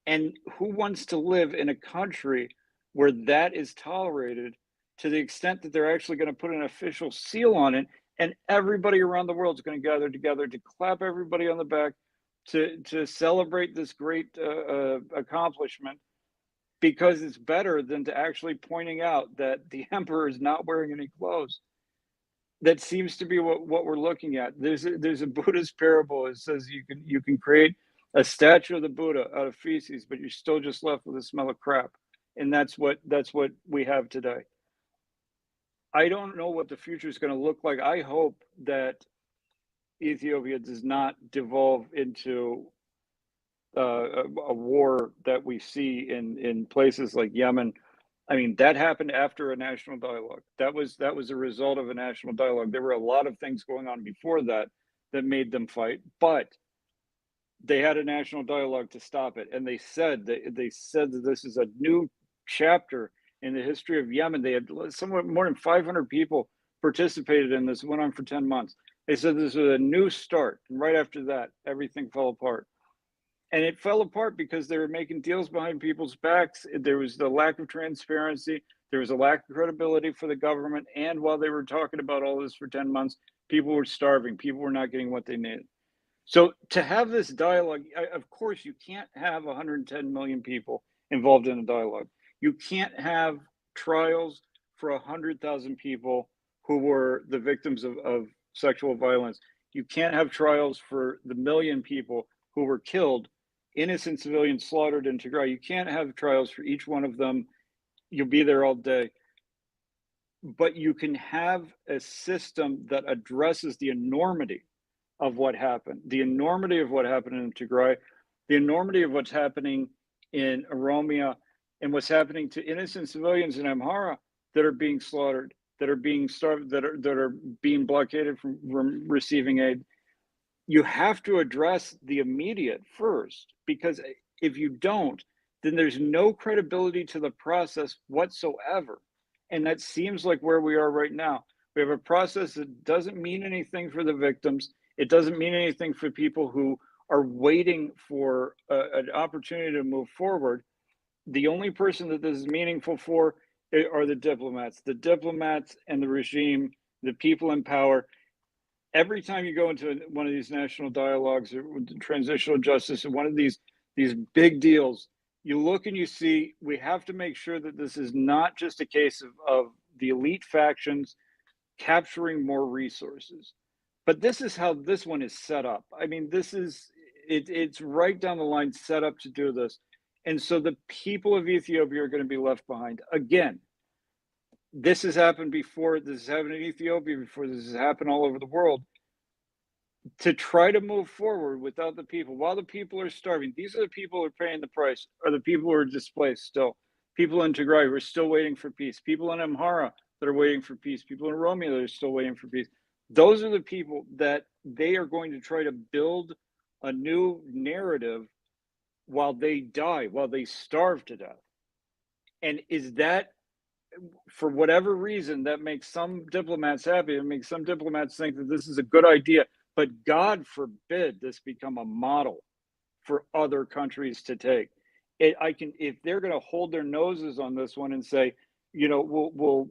And who wants to live in a country where that is tolerated to the extent that they're actually going to put an official seal on it, and everybody around the world is going to gather together to clap everybody on the back to celebrate this great accomplishment, because it's better than to actually pointing out that the emperor is not wearing any clothes. That seems to be what we're looking at. There's a Buddhist parable. It says you can create a statue of the Buddha out of feces, but you're still just left with a smell of crap. And that's what we have today. I don't know what the future is going to look like. I hope that Ethiopia does not devolve into a war that we see in places like Yemen. I mean, that happened after a national dialogue. That was a result of a national dialogue. There were a lot of things going on before that made them fight, but they had a national dialogue to stop it. And they said that this is a new chapter in the history of Yemen. They had somewhat more than 500 people participated in this. It went on for 10 months. They said this was a new start. And right after that, everything fell apart. And it fell apart because they were making deals behind people's backs. There was the lack of transparency. There was a lack of credibility for the government. And while they were talking about all this for 10 months, people were starving. People were not getting what they needed. So to have this dialogue, of course, you can't have 110 million people involved in a dialogue. You can't have trials for 100,000 people who were the victims of sexual violence. You can't have trials for the million people who were killed, innocent civilians slaughtered in Tigray. You can't have trials for each one of them. You'll be there all day. But you can have a system that addresses the enormity of what happened, the enormity of what happened in Tigray, the enormity of what's happening in Oromia, and what's happening to innocent civilians in Amhara that are being slaughtered, that are being starved, that are being blockaded from receiving aid. You have to address the immediate first, because if you don't, then there's no credibility to the process whatsoever. And that seems like where we are right now. We have a process that doesn't mean anything for the victims. It doesn't mean anything for people who are waiting for an opportunity to move forward. The only person that this is meaningful for are the diplomats and the regime, the people in power. Every time you go into one of these national dialogues or transitional justice or one of these big deals, you look and you see we have to make sure that this is not just a case of the elite factions capturing more resources. But this is how this one is set up. I mean, it's right down the line set up to do this. And so the people of Ethiopia are going to be left behind. Again, this has happened before. This has happened in Ethiopia before. This has happened all over the world. To try to move forward without the people, while the people are starving, these are the people who are paying the price, are the people who are displaced still. People in Tigray who are still waiting for peace. People in Amhara that are waiting for peace. People in Oromia that are still waiting for peace. Those are the people that they are going to try to build a new narrative while they die, while they starve to death. And is that, for whatever reason, that makes some diplomats happy. It makes some diplomats think that this is a good idea. But God forbid this become a model for other countries to take. If they're going to hold their noses on this one and say, we'll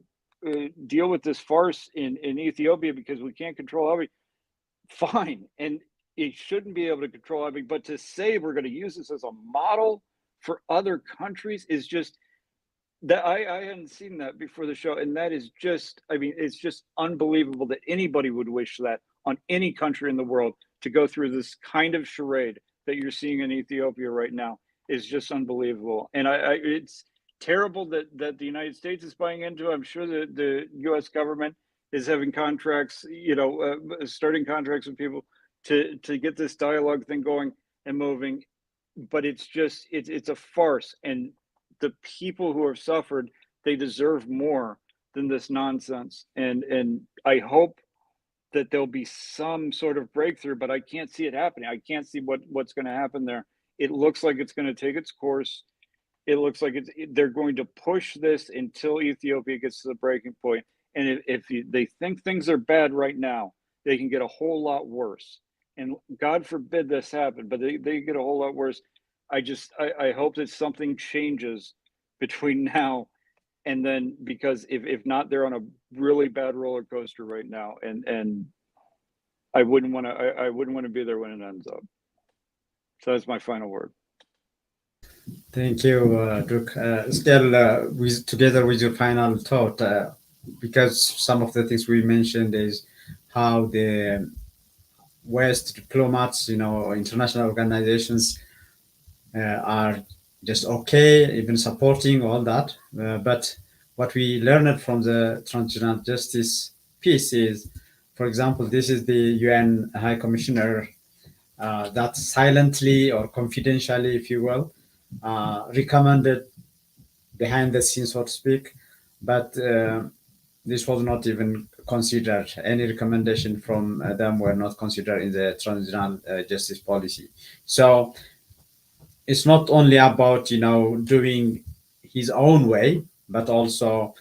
deal with this farce in Ethiopia because we can't control everything, fine. And it shouldn't be able to control everything. But to say we're going to use this as a model for other countries is just, that I hadn't seen that before the show. And that is just, I mean, it's just unbelievable that anybody would wish that on any country in the world to go through this kind of charade that you're seeing in Ethiopia right now is just unbelievable. And it's terrible that the United States is buying into. I'm sure that the U.S. government is having contracts, starting contracts with people to get this dialogue thing going and moving. But it's just it's a farce, and the people who have suffered, they deserve more than this nonsense. And I hope that there'll be some sort of breakthrough, but I can't see it happening. I can't see what's going to happen there. It looks like it's going to take its course. It looks like they're going to push this until Ethiopia gets to the breaking point. And if they think things are bad right now, they can get a whole lot worse. And God forbid this happen, but they get a whole lot worse. I hope that something changes between now and then, because if not, they're on a really bad roller coaster right now, and I wouldn't want to be there when it ends up. So that's my final word. Thank you, Duke. Still, together with your final thought, because some of the things we mentioned is how the West diplomats, international organizations are just okay, even supporting all that. But what we learned from the transitional justice piece is, for example, this is the UN High Commissioner that silently or confidentially, if you will, recommended behind the scenes, so to speak. But this was not even considered. Any recommendation from them were not considered in the transitional justice policy. So it's not only about doing his own way, but also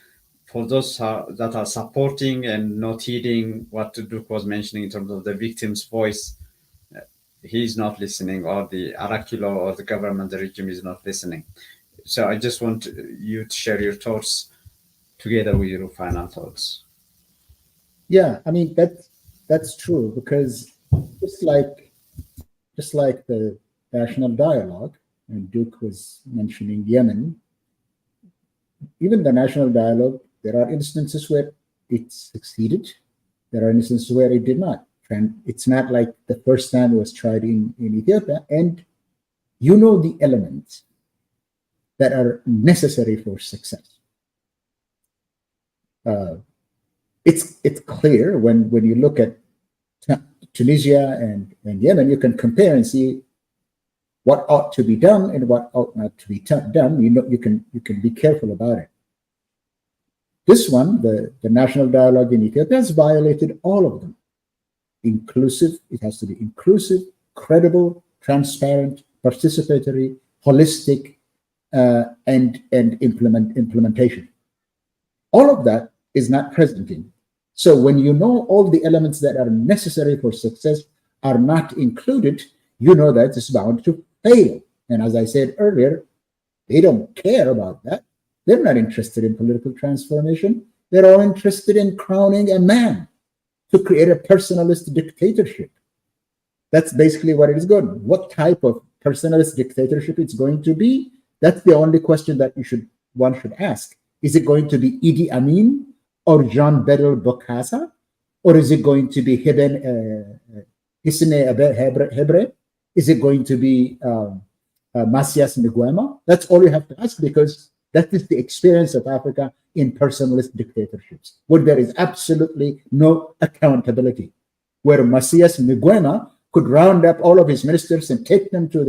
for those that are supporting and not heeding what Duke was mentioning in terms of the victim's voice. He's not listening, or the Arakilo or the government, the regime is not listening. So I just want you to share your thoughts together with your final thoughts. Yeah, I mean that's true, because just like the national dialogue, and Duke was mentioning Yemen, even the national dialogue, there are instances where it succeeded, there are instances where it did not. And it's not like the first time it was tried in Ethiopia, and the elements that are necessary for success. It's clear when you look at Tunisia and Yemen, you can compare and see what ought to be done and what ought not to be done. You can be careful about it. This one, the national dialogue in Ethiopia, has violated all of them. Inclusive, it has to be inclusive, credible, transparent, participatory, holistic, and implementation. All of that is not present in. So when all the elements that are necessary for success are not included, that it's bound to fail. And as I said earlier, they don't care about that. They're not interested in political transformation. They're all interested in crowning a man to create a personalist dictatorship. That's basically what it is going. What type of personalist dictatorship it's going to be? That's the only question that one should ask. Is it going to be Idi Amin or Jean Bedel Bokassa? Or is it going to be Hissene Hebre? Is it going to be Masias Nguema? That's all you have to ask, because that is the experience of Africa in personalist dictatorships, where there is absolutely no accountability, where Masias Nguema could round up all of his ministers and take them to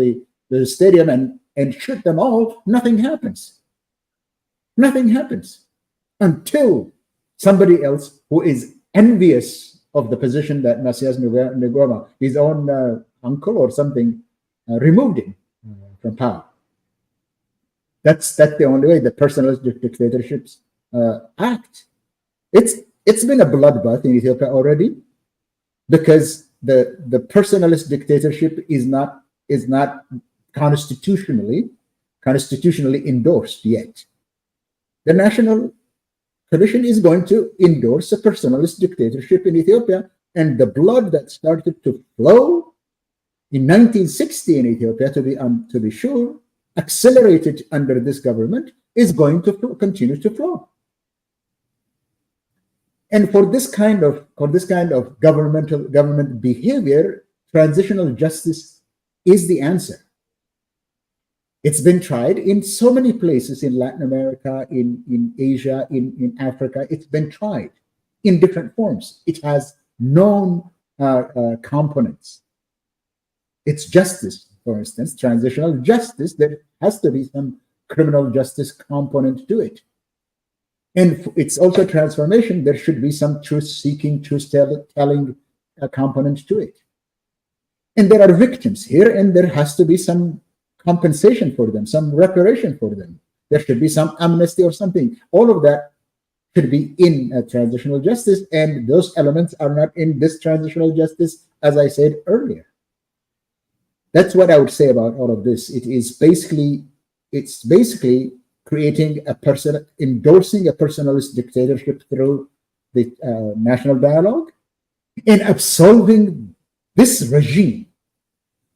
the stadium and shoot them all. Nothing happens. Nothing happens until somebody else who is envious of the position that Masias Nguema, his own uncle or something, removed him from power. That's the only way the personalist dictatorships act. It's been a bloodbath in Ethiopia already, because the personalist dictatorship is not constitutionally endorsed yet. The National Commission is going to endorse a personalist dictatorship in Ethiopia, and the blood that started to flow in 1960 in Ethiopia, to be sure, accelerated under this government, is going to continue to flow. And for this kind of government behavior, transitional justice is the answer. It's been tried in so many places in Latin America, in Asia, in Africa. It's been tried in different forms. It has known components. It's justice, for instance, transitional justice. There has to be some criminal justice component to it. And it's also transformation. There should be some truth-seeking, truth-telling component to it. And there are victims here, and there has to be some compensation for them, some reparation for them. There should be some amnesty or something. All of that should be in transitional justice, and those elements are not in this transitional justice, as I said earlier. That's what I would say about all of this. It's basically creating endorsing a personalist dictatorship through the national dialogue, and absolving this regime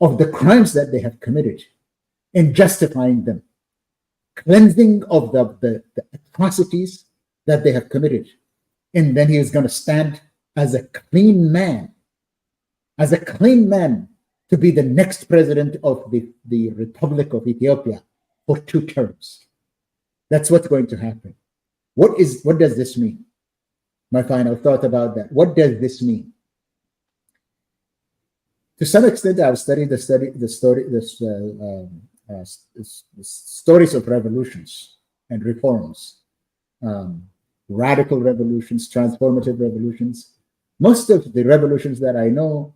of the crimes that they have committed and justifying them, cleansing of the atrocities that they have committed. And then he is going to stand as a clean man to be the next president of the Republic of Ethiopia for 2 terms. That's what's going to happen. What does this mean? My final thought about that. What does this mean? To some extent, I've studied the stories of revolutions and reforms, radical revolutions, transformative revolutions. Most of the revolutions that I know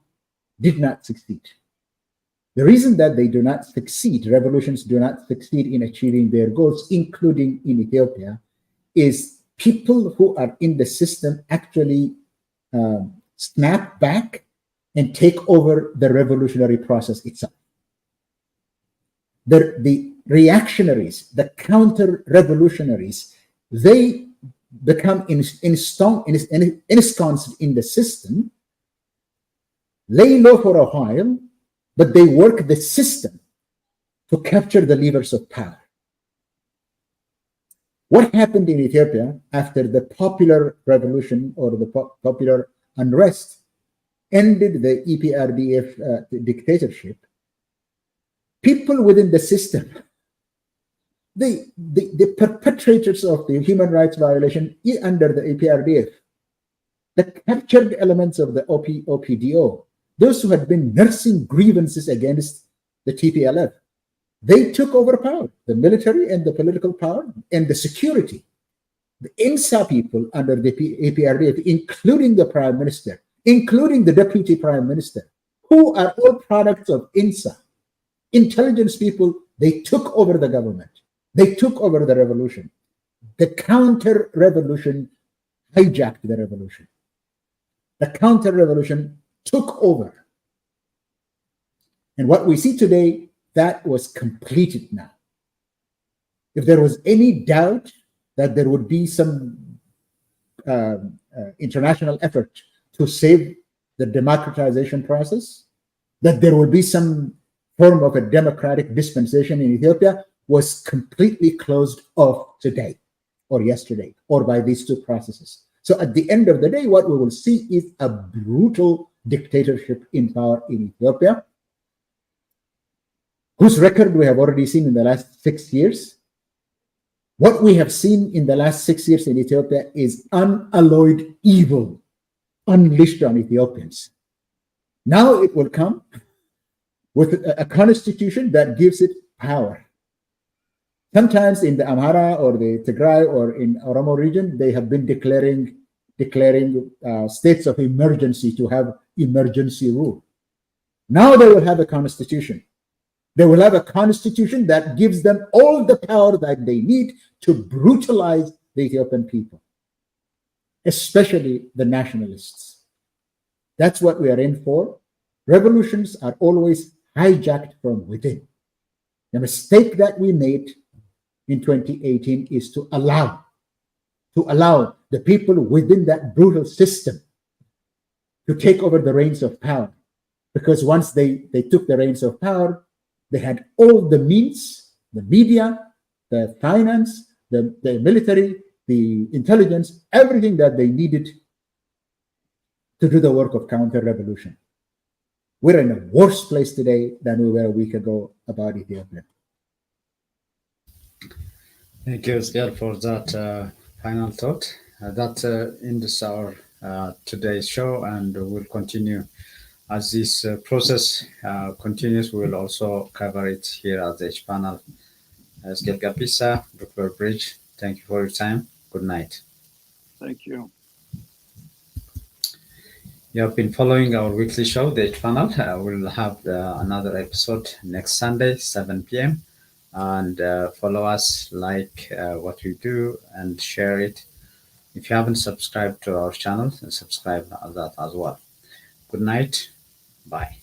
did not succeed. The reason that they do not succeed, revolutions do not succeed in achieving their goals, including in Ethiopia, is people who are in the system actually snap back and take over the revolutionary process itself. The reactionaries, the counter-revolutionaries, they become ensconced in the system, lay low for a while, but they work the system to capture the levers of power. What happened in Ethiopia after the popular revolution or the popular unrest ended the EPRDF dictatorship? People within the system, the perpetrators of the human rights violation under the EPRDF, the captured elements of the OPDO, those who had been nursing grievances against the TPLF, they took over power, the military and the political power and the security. The INSA people under the EPRDF, including the prime minister, including the deputy prime minister, who are all products of INSA, intelligence people, they took over the government. They took over the revolution. The counter-revolution hijacked the revolution. The counter-revolution took over. And what we see today, that was completed now. If there was any doubt that there would be some international effort to save the democratization process, that there would be some form of a democratic dispensation in Ethiopia, was completely closed off today or yesterday or by these 2 processes. So at the end of the day, what we will see is a brutal dictatorship in power in Ethiopia, whose record we have already seen in the last 6 years. What we have seen in the last 6 years in Ethiopia is unalloyed evil unleashed on Ethiopians. Now it will come with a constitution that gives it power. Sometimes in the Amhara or the Tigray or in Oromo region, they have been declaring states of emergency to have emergency rule. Now they will have a constitution. They will have a constitution that gives them all the power that they need to brutalize the Ethiopian people, especially the nationalists. That's what we are in for. Revolutions are always hijacked from within. The mistake that we made in 2018 is to allow the people within that brutal system to take over the reins of power. Because once they took the reins of power, they had all the means, the media, the finance, the military, the intelligence, everything that they needed to do the work of counter-revolution. We're in a worse place today than we were a week ago about Ethiopia. Thank you, Oscar, for that final thought. That ends our today's show, and we'll continue as this process continues. We'll also cover it here at the H panel. Oscar Gapisa, Dr. Bridge, thank you for your time. Good night. Thank you. You have been following our weekly show, the H panel. We'll have another episode next Sunday, 7 p.m. And follow us, like what we do, and share it. If you haven't subscribed to our channel, subscribe that as well. Good night. Bye.